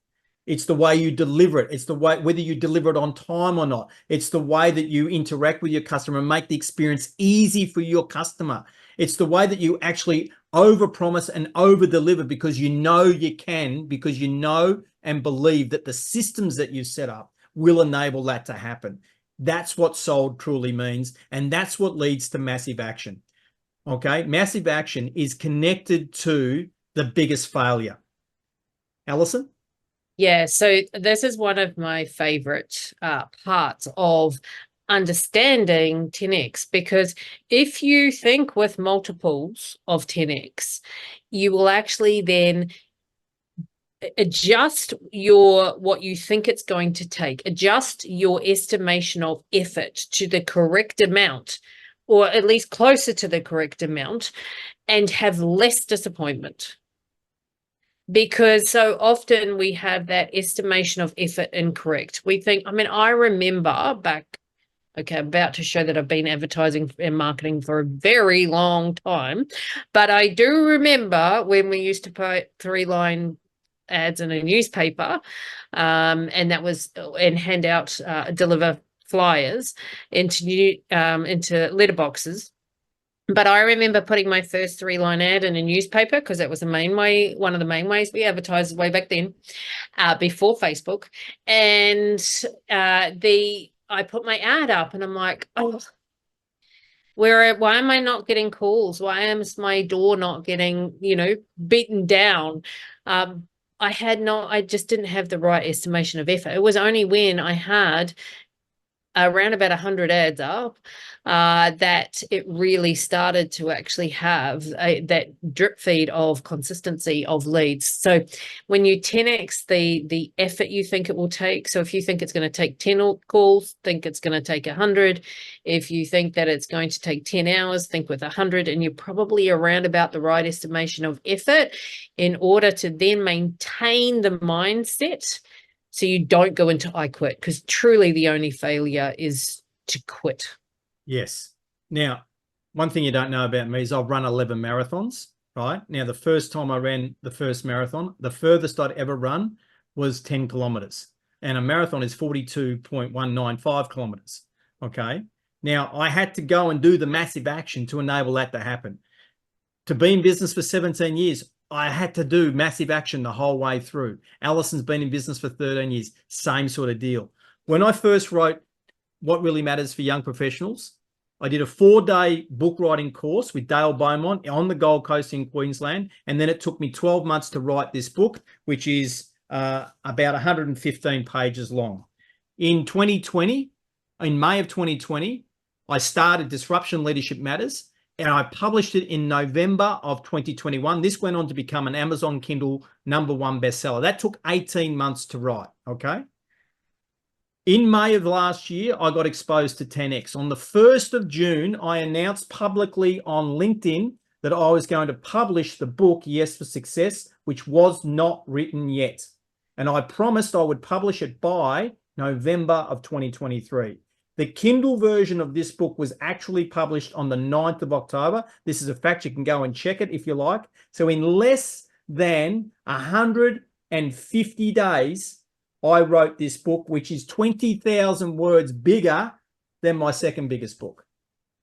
It's the way you deliver it. It's the way, whether you deliver it on time or not. It's the way that you interact with your customer and make the experience easy for your customer. It's the way that you actually overpromise and overdeliver because you know you can, because you know and believe that the systems that you set up will enable that to happen. That's what sold truly means, and that's what leads to massive action. Okay? Massive action is connected to the biggest failure. Alison? Yeah, so this is one of my favorite parts of understanding 10x, because if you think with multiples of 10x, you will actually then adjust what you think it's going to take, adjust your estimation of effort to the correct amount, or at least closer to the correct amount, and have less disappointment. Because so often we have that estimation of effort incorrect. We think, I remember back, okay, I'm about to show that I've been advertising and marketing for a very long time, but I do remember when we used to put 3-line ads in a newspaper, and that was, and hand out, deliver flyers into letterboxes. But I remember putting my first 3-line ad in a newspaper, because that was one of the main ways we advertised way back then, before Facebook. And I put my ad up, and I'm like, oh, why am I not getting calls? Why is my door not getting, beaten down? I just didn't have the right estimation of effort. It was only when I had around about 100 ads up that it really started to actually have that drip feed of consistency of leads. So when you 10x the effort you think it will take, so if you think it's going to take 10 calls, think it's going to take 100. If you think that it's going to take 10 hours, think with 100, and you're probably around about the right estimation of effort in order to then maintain the mindset. So you don't go into I quit, because truly the only failure is to quit. Yes. Now, one thing you don't know about me is I've run 11 marathons, right? Now, the first time I ran the first marathon, the furthest I'd ever run was 10 kilometers. And a marathon is 42.195 kilometers, okay? Now, I had to go and do the massive action to enable that to happen. To be in business for 17 years, I had to do massive action the whole way through. Alison's been in business for 13 years, same sort of deal. When I first wrote What Really Matters for Young Professionals, I did a 4-day book writing course with Dale Beaumont on the Gold Coast in Queensland. And then it took me 12 months to write this book, which is about 115 pages long. In 2020, in May of 2020, I started Disruption Leadership Matters, and I published it in November of 2021. This went on to become an Amazon Kindle #1 bestseller. That took 18 months to write, okay? In May of last year, I got exposed to 10x. On the 1st of June, I announced publicly on LinkedIn that I was going to publish the book, Yes for Success, which was not written yet. And I promised I would publish it by November of 2023. The Kindle version of this book was actually published on the 9th of October. This is a fact. You can go and check it if you like. So in less than 150 days, I wrote this book, which is 20,000 words bigger than my second biggest book.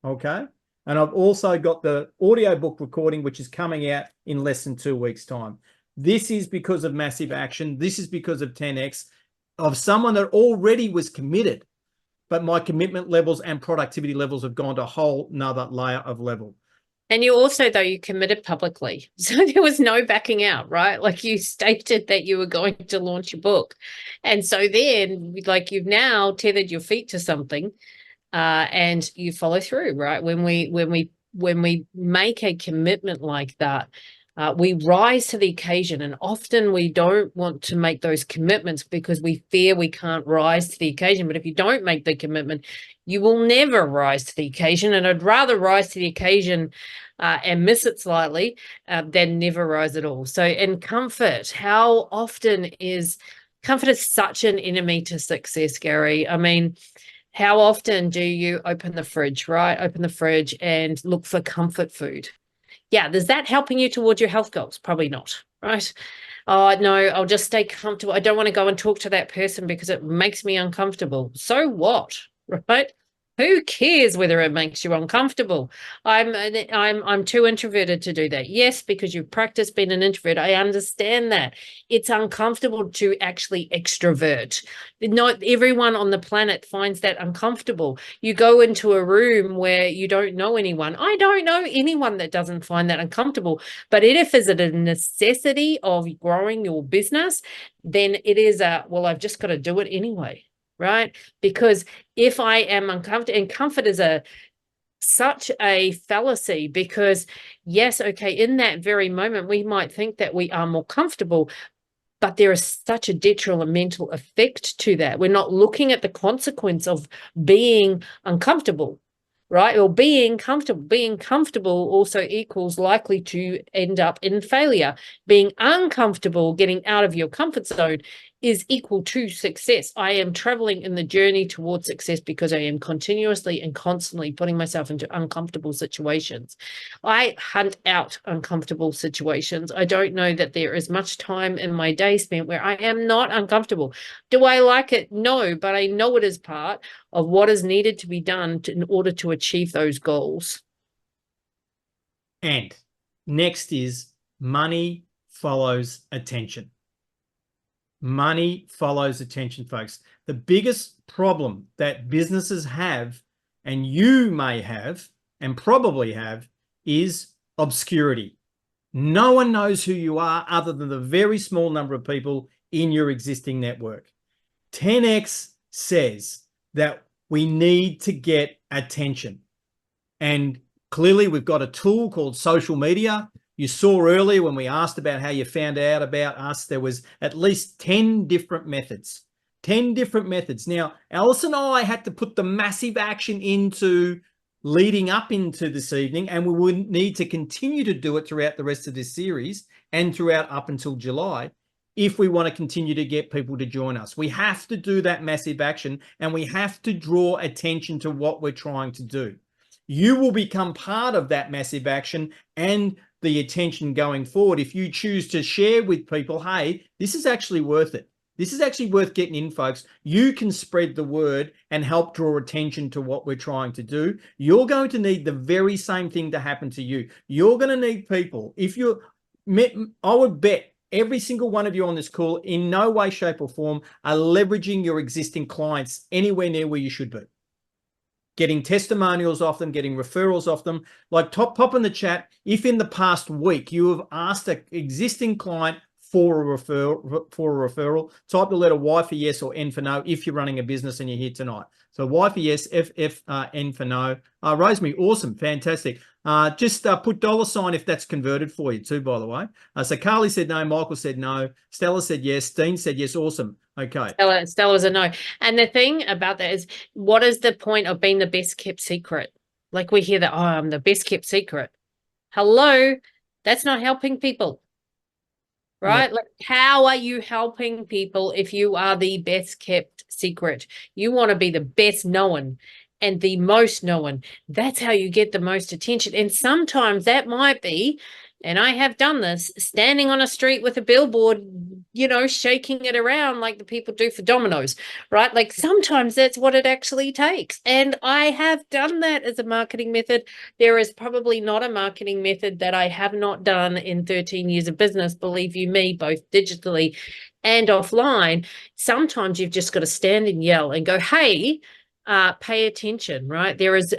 Okay. And I've also got the audiobook recording, which is coming out in less than 2 weeks' time. This is because of massive action. This is because of 10X, of someone that already was committed, but my commitment levels and productivity levels have gone to a whole nother layer of level. And you also, though, you committed publicly. So there was no backing out, right? Like you stated that you were going to launch your book. And so then, like, you've now tethered your feet to something. And you follow through, right? When we make a commitment like that, we rise to the occasion, and often we don't want to make those commitments because we fear we can't rise to the occasion. But if you don't make the commitment, you will never rise to the occasion. And I'd rather rise to the occasion and miss it slightly than never rise at all. So, in comfort, how often is comfort is such an enemy to success, Gary? I mean, how often do you open the fridge, right? Open the fridge and look for comfort food. Yeah, is that helping you towards your health goals? Probably not, right? Oh, no, I'll just stay comfortable. I don't want to go and talk to that person because it makes me uncomfortable. So what, right? Who cares whether it makes you uncomfortable? I'm too introverted to do that. Yes, because you've practiced being an introvert. I understand that. It's uncomfortable to actually extrovert. Not everyone on the planet finds that uncomfortable. You go into a room where you don't know anyone. I don't know anyone that doesn't find that uncomfortable. But if it's a necessity of growing your business, then it is well, I've just got to do it anyway. Right? Because if I am uncomfortable, and comfort is such a fallacy, because yes, okay, in that very moment, we might think that we are more comfortable, but there is such a detrimental effect to that. We're not looking at the consequence of being uncomfortable, right? Or being comfortable. Being comfortable also equals likely to end up in failure. Being uncomfortable, getting out of your comfort zone, is equal to success. I am traveling in the journey towards success because I am continuously and constantly putting myself into uncomfortable situations. I hunt out uncomfortable situations. I don't know that there is much time in my day spent where I am not uncomfortable. Do I like it? No, but I know it is part of what is needed to be done in order to achieve those goals. And next is money follows attention. Money follows attention, folks. The biggest problem that businesses have, and you may have, and probably have, is obscurity. No one knows who you are other than the very small number of people in your existing network. 10X says that we need to get attention. And clearly we've got a tool called social media. You saw earlier when we asked about how you found out about us, there was at least 10 different methods. 10 different methods. Now, Alison and I had to put the massive action into leading up into this evening, and we would need to continue to do it throughout the rest of this series and throughout up until July if we want to continue to get people to join us. We have to do that massive action, and we have to draw attention to what we're trying to do. You will become part of that massive action and the attention going forward if you choose to share with people, hey, this is actually worth it. This is actually worth getting in, folks. You can spread the word and help draw attention to what we're trying to do. You're going to need the very same thing to happen to you. You're going to need people. I would bet every single one of you on this call in no way, shape or form are leveraging your existing clients anywhere near where you should be. Getting testimonials off them, getting referrals off them. Like pop in the chat, if in the past week you have asked an existing client for a referral, type the letter Y for yes or N for no if you're running a business and you're here tonight. So Y for yes, N for no. Rosemary, awesome, fantastic. Just put $ if that's converted for you too, by the way. So Carly said no, Michael said no, Stella said yes, Dean said yes, awesome. Okay. Stella's a no. And the thing about that is, what is the point of being the best kept secret? Like we hear that, oh, I'm the best kept secret. Hello, that's not helping people, right? Yeah. Like, how are you helping people if you are the best kept secret? You want to be the best known and the most known. That's how you get the most attention. And sometimes that might be, and I have done this, standing on a street with a billboard, shaking it around like the people do for dominoes, right? Like sometimes that's what it actually takes. And I have done that as a marketing method. There is probably not a marketing method that I have not done in 13 years of business, believe you me, both digitally and offline. Sometimes you've just got to stand and yell and go, hey, pay attention, right? There is,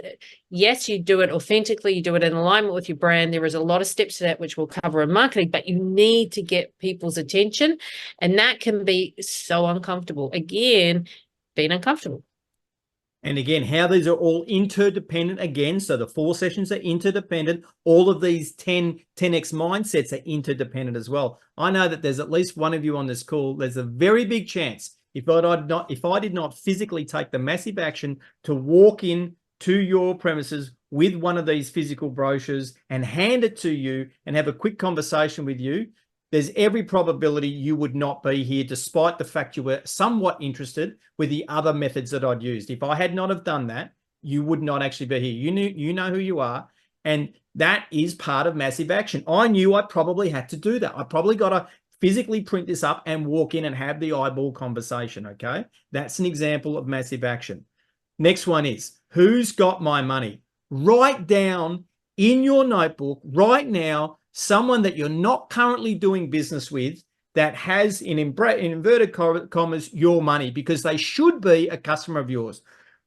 yes, you do it authentically, you do it in alignment with your brand. There is a lot of steps to that, which we'll cover in marketing, but you need to get people's attention. And that can be so uncomfortable. Again, being uncomfortable. And again, how these are all interdependent again. So the 4 sessions are interdependent. All of these 10x mindsets are interdependent as well. I know that there's at least one of you on this call. There's a very big chance if I did not physically take the massive action to walk in to your premises with one of these physical brochures and hand it to you and have a quick conversation with you, there's every probability you would not be here, despite the fact you were somewhat interested with the other methods that I'd used. If I had not have done that, you would not actually be here. You know who you are, and that is part of massive action. I knew I probably had to do that. I probably got to physically print this up and walk in and have the eyeball conversation, okay? That's an example of massive action. Next one is, who's got my money? Write down in your notebook right now someone that you're not currently doing business with that has, in inverted commas, your money, because they should be a customer of yours.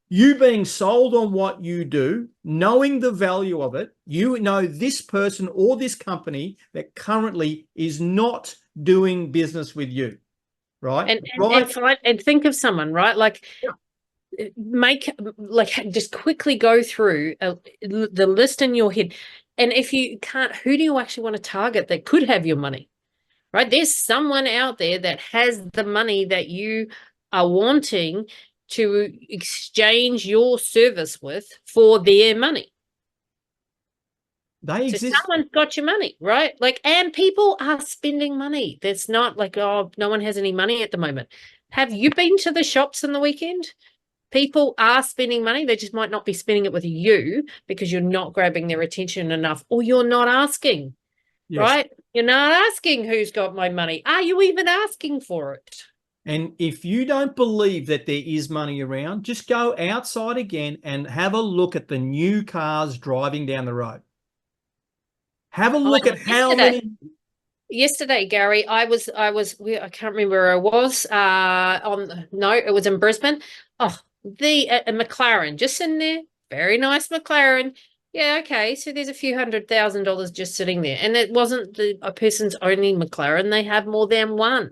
You being sold on what you do, knowing the value of it, you know this person or this company that currently is not doing business with you, right? And think of someone, right? Like, just quickly go through the list in your head. And if you can't, who do you actually want to target that could have your money, right? There's someone out there that has the money that you are wanting to exchange your service with for their money. They So exist. someone's got your money, right? Like, and people are spending money. That's not like, oh, no one has any money at the moment. Have you been to the shops on the weekend? People are spending money. They just might not be spending it with you because you're not grabbing their attention enough, or you're not asking, Yes. right? You're not asking who's got my money. Are you even asking for it? And if you don't believe that there is money around, just go outside again and have a look at the new cars driving down the road. Have a look at how many. Yesterday, Gary, I can't remember where I was. It was in Brisbane. Oh, a McLaren just sitting there, very nice McLaren. Yeah, okay. So there's a few $100,000 just sitting there, and it wasn't a person's only McLaren. They have more than one.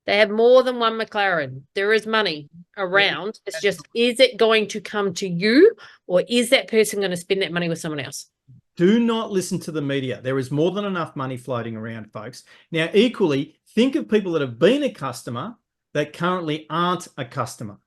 They have more than one McLaren. There is money around. It's just, is it going to come to you, or is that person going to spend that money with someone else? Do not listen to the media. There is more than enough money floating around, folks. Now, equally, think of people that have been a customer that currently aren't a customer.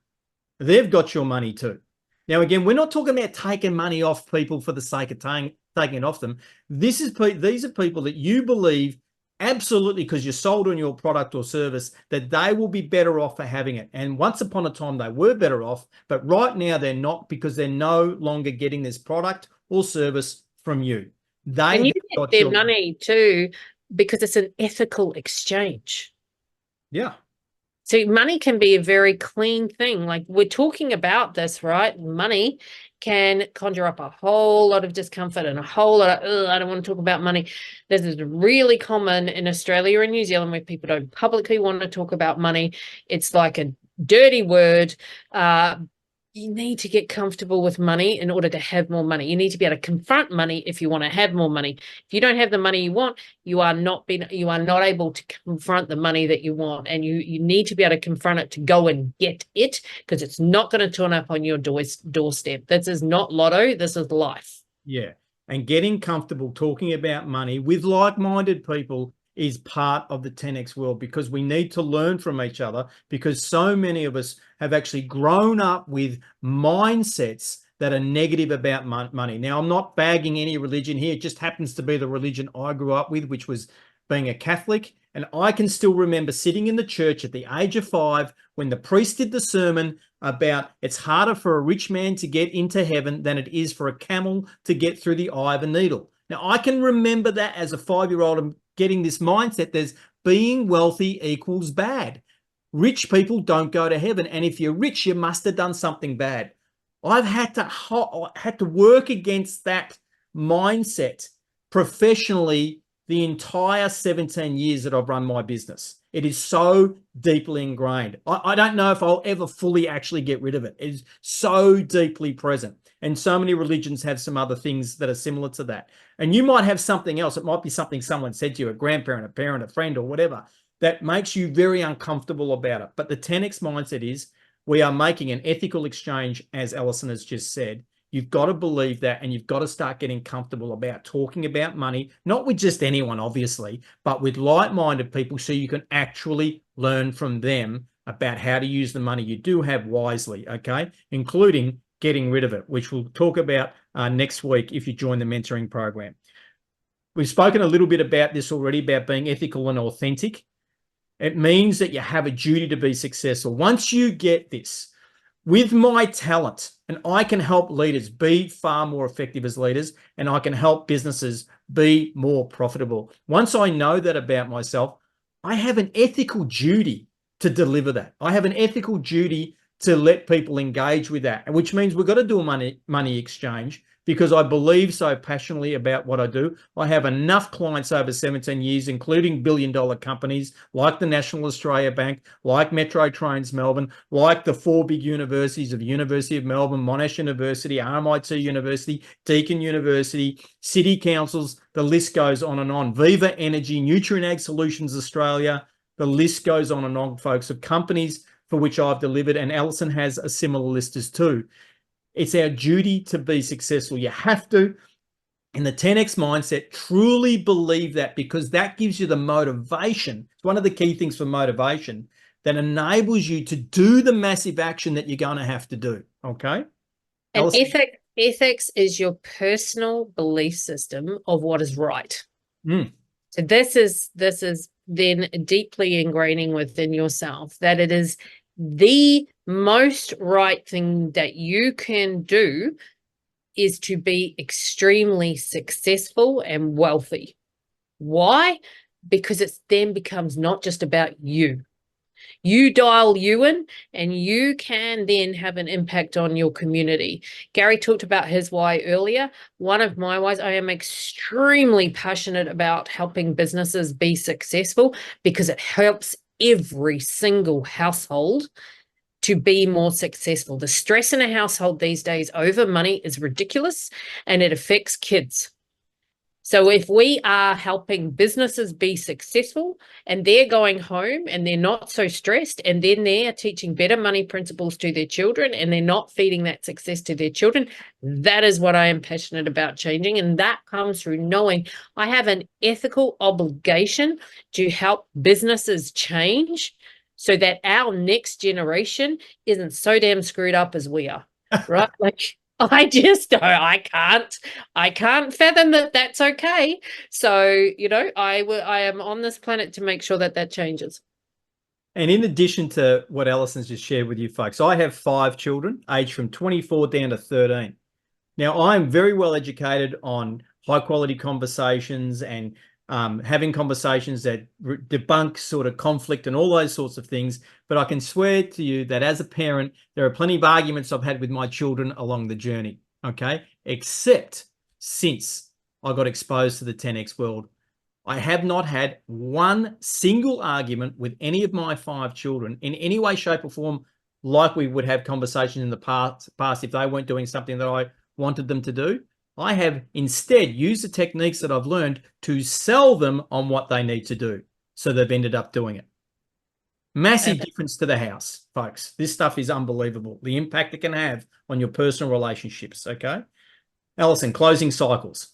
They've got your money too. Now, again, we're not talking about taking money off people for the sake of taking it off them. These are people that you believe absolutely, because you're sold on your product or service, that they will be better off for having it. And once upon a time, they were better off, but right now they're not, because they're no longer getting this product or service from you. And you get their money too, because it's an ethical exchange. Yeah. So money can be a very clean thing. Like, we're talking about this, right? Money can conjure up a whole lot of discomfort and a whole lot of, I don't want to talk about money. This is really common in Australia and New Zealand, where people don't publicly want to talk about money. It's like a dirty word. You need to get comfortable with money in order to have more money. You need to be able to confront money if you want to have more money. If you don't have the money you want, you are not able to confront the money that you want. And you need to be able to confront it to go and get it, because it's not going to turn up on your doorstep. This is not lotto. This is life. Yeah. And getting comfortable talking about money with like-minded people is part of the 10X world, because we need to learn from each other, because so many of us have actually grown up with mindsets that are negative about money. Now, I'm not bagging any religion here. It just happens to be the religion I grew up with, which was being a Catholic. And I can still remember sitting in the church at the age of 5 when the priest did the sermon about it's harder for a rich man to get into heaven than it is for a camel to get through the eye of a needle. Now, I can remember that as a 5-year-old and getting this mindset there's being wealthy equals bad. Rich people don't go to heaven. And if you're rich, you must have done something bad. I've had to work against that mindset professionally the entire 17 years that I've run my business. It is so deeply ingrained. I don't know if I'll ever fully actually get rid of it. It is so deeply present. And so many religions have some other things that are similar to that. And you might have something else. It might be something someone said to you, a grandparent, a parent, a friend, or whatever, that makes you very uncomfortable about it. But the 10X mindset is we are making an ethical exchange, as Alison has just said. You've got to believe that, and you've got to start getting comfortable about talking about money, not with just anyone, obviously, but with like-minded people so you can actually learn from them about how to use the money you do have wisely, okay, including getting rid of it, which we'll talk about next week if you join the mentoring program. We've spoken a little bit about this already, about being ethical and authentic. It means that you have a duty to be successful. Once you get this, with my talent, and I can help leaders be far more effective as leaders, and I can help businesses be more profitable. Once I know that about myself, I have an ethical duty to deliver that. I have an ethical duty to let people engage with that, which means we've got to do a money exchange because I believe so passionately about what I do. I have enough clients over 17 years, including billion-dollar companies like the National Australia Bank, like Metro Trains Melbourne, like the 4 big universities of University of Melbourne, Monash University, RMIT University, Deakin University, city councils, the list goes on and on. Viva Energy, Nutrient Ag Solutions Australia, the list goes on and on, folks, of companies for which I've delivered, and Alison has a similar list as too. It's our duty to be successful. You have to, in the 10X mindset, truly believe that, because that gives you the motivation. It's one of the key things for motivation that enables you to do the massive action that you're going to have to do, okay? And ethics is your personal belief system of what is right. So this is then deeply ingraining within yourself that it is the most right thing that you can do is to be extremely successful and wealthy. Why? Because it then becomes not just about you. You dial you in and you can then have an impact on your community. Gary talked about his why earlier. One of my whys, I am extremely passionate about helping businesses be successful because it helps every single household to be more successful. The stress in a household these days over money is ridiculous and it affects kids. So if we are helping businesses be successful and they're going home and they're not so stressed, and then they're teaching better money principles to their children and they're not feeding that success to their children, that is what I am passionate about changing. And that comes through knowing I have an ethical obligation to help businesses change so that our next generation isn't so damn screwed up as we are, right? Like, I can't fathom that that's okay. So, you know, I am on this planet to make sure that that changes. And in addition to what Alison's just shared with you folks, I have 5 children aged from 24 down to 13. Now, I'm very well educated on high quality conversations and having conversations that debunk sort of conflict and all those sorts of things. But I can swear to you that as a parent, there are plenty of arguments I've had with my children along the journey, okay? Except since I got exposed to the 10X world, I have not had one single argument with any of my 5 children in any way, shape or form, like we would have conversations in the past if they weren't doing something that I wanted them to do. I have instead used the techniques that I've learned to sell them on what they need to do. So they've ended up doing it. Massive difference to the house, folks. This stuff is unbelievable. The impact it can have on your personal relationships, okay? Alison, closing cycles.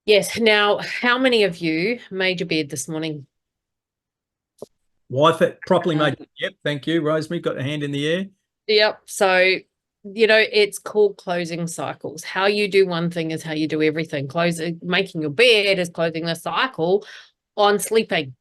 Yes. Now, how many of you made your bed this morning? Wife properly made. Yep, thank you, Rosemary. Got a hand in the air. Yep. So it's called closing cycles. How you do one thing is how you do everything. Making your bed is closing the cycle on sleeping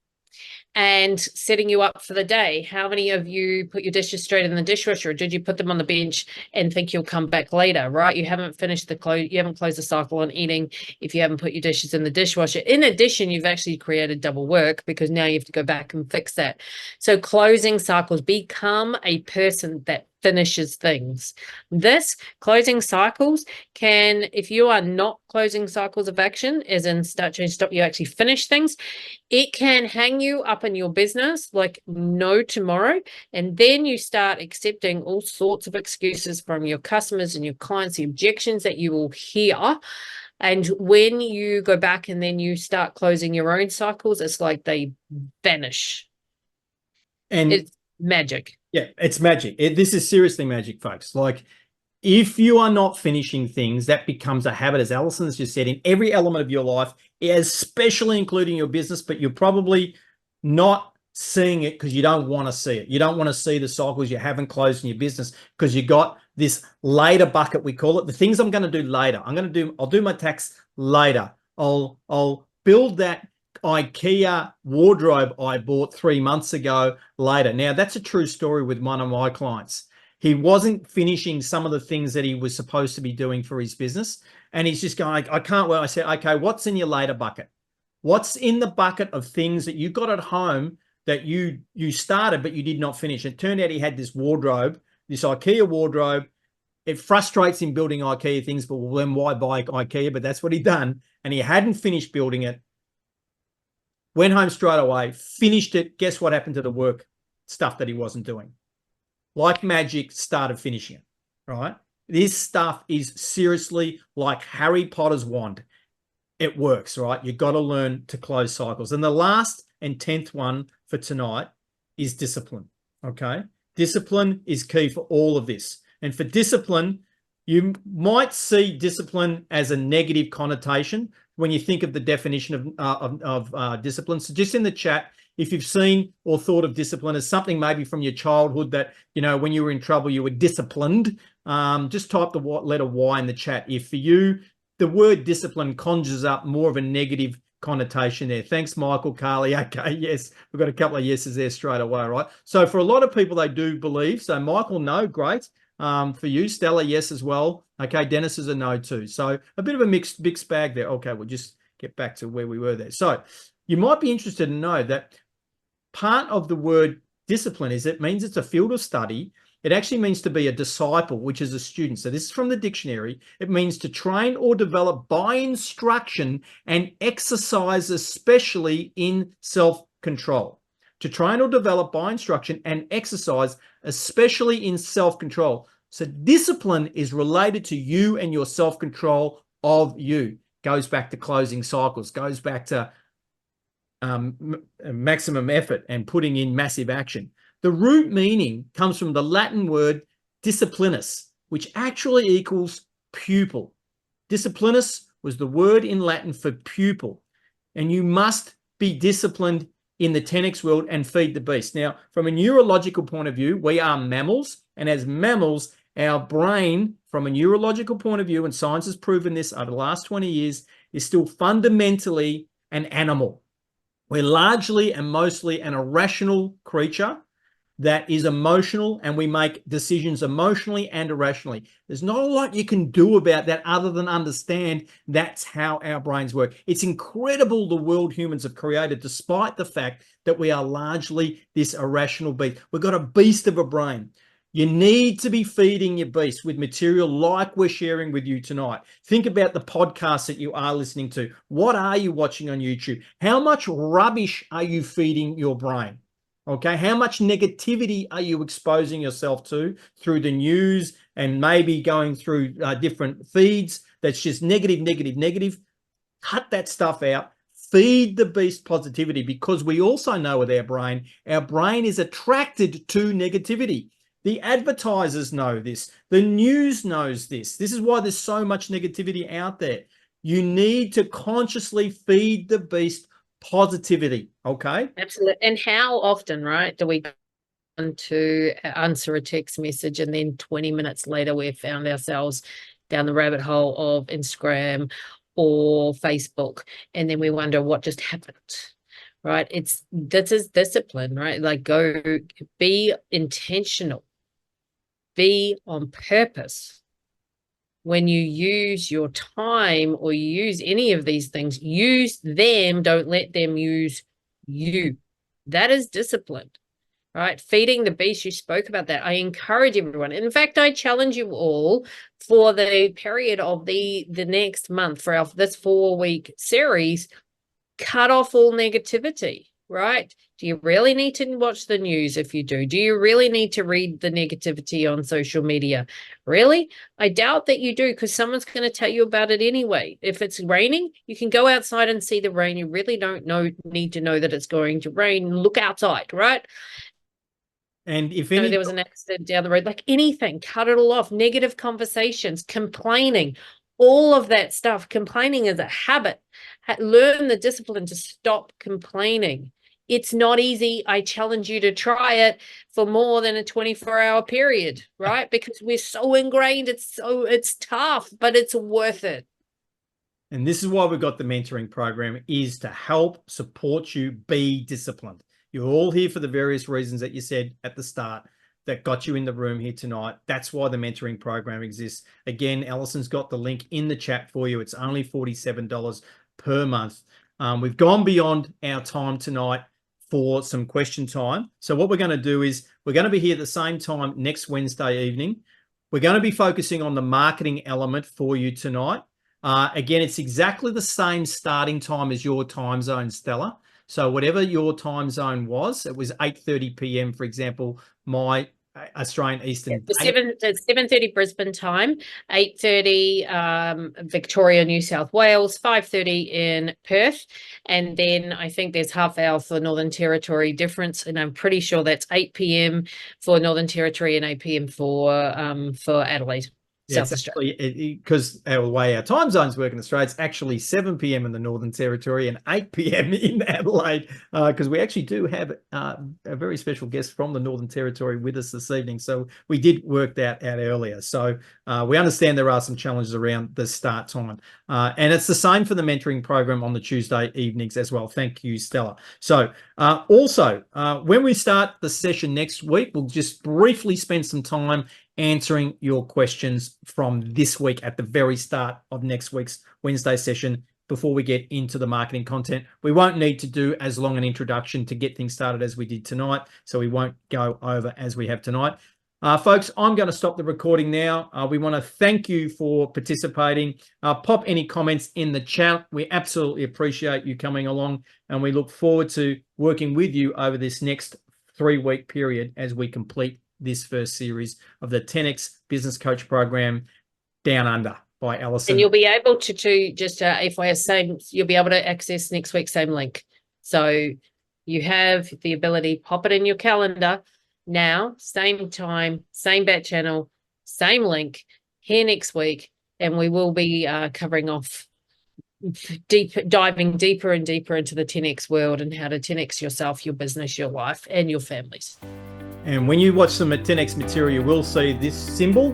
and setting you up for the day. How many of you put your dishes straight in the dishwasher, or did you put them on the bench and think you'll come back later, right? You haven't finished you haven't closed the cycle on eating if you haven't put your dishes in the dishwasher. In addition, you've actually created double work because now you have to go back and fix that. So closing cycles, become a person that finishes things. This closing cycles can, if you are not closing cycles of action, as in stop, you actually finish things, it can hang you up in your business like no tomorrow. And then you start accepting all sorts of excuses from your customers and your clients, the objections that you will hear. And when you go back and then you start closing your own cycles, it's like they vanish. And it's magic. Yeah, it's magic. This is seriously magic, folks. Like, if you are not finishing things, that becomes a habit, as Alison has just said, in every element of your life, especially including your business, but you're probably not seeing it because you don't want to see it. You don't want to see the cycles you haven't closed in your business because you got this later bucket, we call it. The things I'm going to do later. I'll do my tax later. I'll build that IKEA wardrobe I bought 3 months ago later. Now, that's a true story with one of my clients. He wasn't finishing some of the things that he was supposed to be doing for his business. And he's just going, I can't wait. I said, okay, what's in your later bucket? What's in the bucket of things that you got at home that you started, but you did not finish? It turned out he had this wardrobe, this IKEA wardrobe. It frustrates him building IKEA things, but then why buy IKEA? But that's what he done. And he hadn't finished building it. Went home straight away, finished it. Guess what happened to the work stuff that he wasn't doing? Like magic, started finishing it, right? This stuff is seriously like Harry Potter's wand. It works, right? You've got to learn to close cycles. And the last and 10th one for tonight is discipline, okay? Discipline is key for all of this. And for discipline, you might see discipline as a negative connotation when you think of the definition of discipline. So just in the chat, if you've seen or thought of discipline as something maybe from your childhood that, when you were in trouble, you were disciplined, just type the letter Y in the chat. If for you, the word discipline conjures up more of a negative connotation there. Thanks, Michael, Carly. Okay, yes, we've got a couple of yeses there straight away, right? So for a lot of people, they do believe. So Michael, no, great. For you, Stella, yes as well. Okay, Dennis is a no too. So a bit of a mixed bag there. Okay, we'll just get back to where we were there. So you might be interested to know that part of the word discipline is it means it's a field of study. It actually means to be a disciple, which is a student. So this is from the dictionary. It means to train or develop by instruction and exercise, especially in self-control. To train or develop by instruction and exercise, especially in self-control. So discipline is related to you and your self-control of you. Goes back to closing cycles, goes back to maximum effort and putting in massive action. The root meaning comes from the Latin word disciplinus, which actually equals pupil. Disciplinus was the word in Latin for pupil. And you must be disciplined in the 10x world and feed the beast. Now, from a neurological point of view, we are mammals. And as mammals, our brain, from a neurological point of view, and science has proven this over the last 20 years, is still fundamentally an animal. We're largely and mostly an irrational creature that is emotional, and we make decisions emotionally and irrationally. There's not a lot you can do about that other than understand that's how our brains work. It's incredible the world humans have created, despite the fact that we are largely this irrational beast. We've got a beast of a brain. You need to be feeding your beast with material like we're sharing with you tonight. Think about the podcasts that you are listening to. What are you watching on YouTube? How much rubbish are you feeding your brain? Okay, how much negativity are you exposing yourself to through the news and maybe going through different feeds that's just negative, negative, negative? Cut that stuff out. Feed the beast positivity, because we also know with our brain is attracted to negativity. The advertisers know this. The news knows this. This is why there's so much negativity out there. You need to consciously feed the beast positivity, okay? Absolutely. And how often, right, do we to answer a text message, and then 20 minutes later we found ourselves down the rabbit hole of Instagram or Facebook, and then we wonder what just happened. Right? This is discipline, right? Like, go be intentional, be on purpose. When you use your time or you use any of these things, use them, don't let them use you. That is discipline, right? Feeding the beast, you spoke about that. I encourage everyone. In fact, I challenge you all for the period of the next month for this 4-week series, cut off all negativity, right? Do you really need to watch the news? If you do you really need to read the negativity on social media? Really? I doubt that you do, because someone's going to tell you about it anyway. If it's raining, you can go outside and see the rain. You really don't need to know that it's going to rain. Look outside, right? And if there was an accident down the road, like anything, cut it all off. Negative conversations, complaining, all of that stuff. Complaining is a habit. Learn the discipline to stop complaining. It's not easy. I challenge you to try it for more than a 24-hour period, right? Because we're so ingrained. It's tough, but it's worth it. And this is why we've got the mentoring program, is to help support you be disciplined. You're all here for the various reasons that you said at the start that got you in the room here tonight. That's why the mentoring program exists. Again, Alison's got the link in the chat for you. It's only $47 per month. We've gone beyond our time tonight for some question time. So what we're going to do is we're going to be here at the same time next Wednesday evening. We're going to be focusing on the marketing element for you tonight. Again, it's exactly the same starting time as your time zone, Stella. So whatever your time zone was, it was 8:30 p.m., for example, my Australian Eastern. It's 7:30 Brisbane time, 8:30 Victoria, New South Wales, 5:30 in Perth, and then I think there's half hour for Northern Territory difference, and I'm pretty sure that's 8 p.m. for Northern Territory and 8 p.m. for Adelaide. Yeah, it's actually, because the way our time zones work in Australia, it's actually 7 p.m. in the Northern Territory and 8 p.m. in Adelaide, because we actually do have a very special guest from the Northern Territory with us this evening. So we did work that out earlier. So we understand there are some challenges around the start time. And it's the same for the mentoring program on the Tuesday evenings as well. Thank you, Stella. So also, when we start the session next week, we'll just briefly spend some time answering your questions from this week at the very start of next week's Wednesday session before we get into the marketing content. We won't need to do as long an introduction to get things started as we did tonight, so we won't go over as we have tonight. Folks, I'm going to stop the recording now. We want to thank you for participating. Pop any comments in the chat. We absolutely appreciate you coming along, and we look forward to working with you over this next 3-week period as we complete this first series of the 10X Business Coach Program, Down Under by Alison. And you'll be able to just you'll be able to access next week's same link. So you have the ability, pop it in your calendar now, same time, same bat channel, same link here next week, and we will be covering off diving deeper and deeper into the 10X world and how to 10X yourself, your business, your life, and your families. And when you watch some 10X material, you will see this symbol.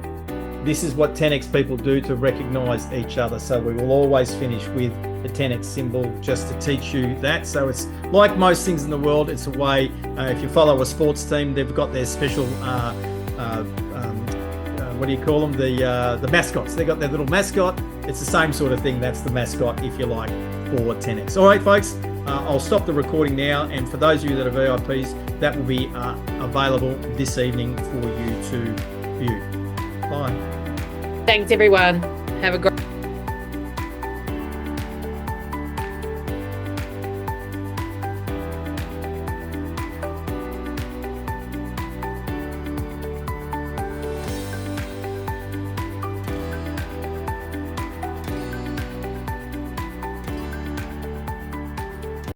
This is what 10X people do to recognize each other. So we will always finish with the 10X symbol just to teach you that. So it's like most things in the world, it's a way, if you follow a sports team, they've got their special, what do you call them? The mascots. They've got their little mascot. It's the same sort of thing. That's the mascot, if you like, for 10X. All right, folks, I'll stop the recording now. And for those of you that are VIPs, that will be available this evening for you to view. Bye. Thanks, everyone. Have a great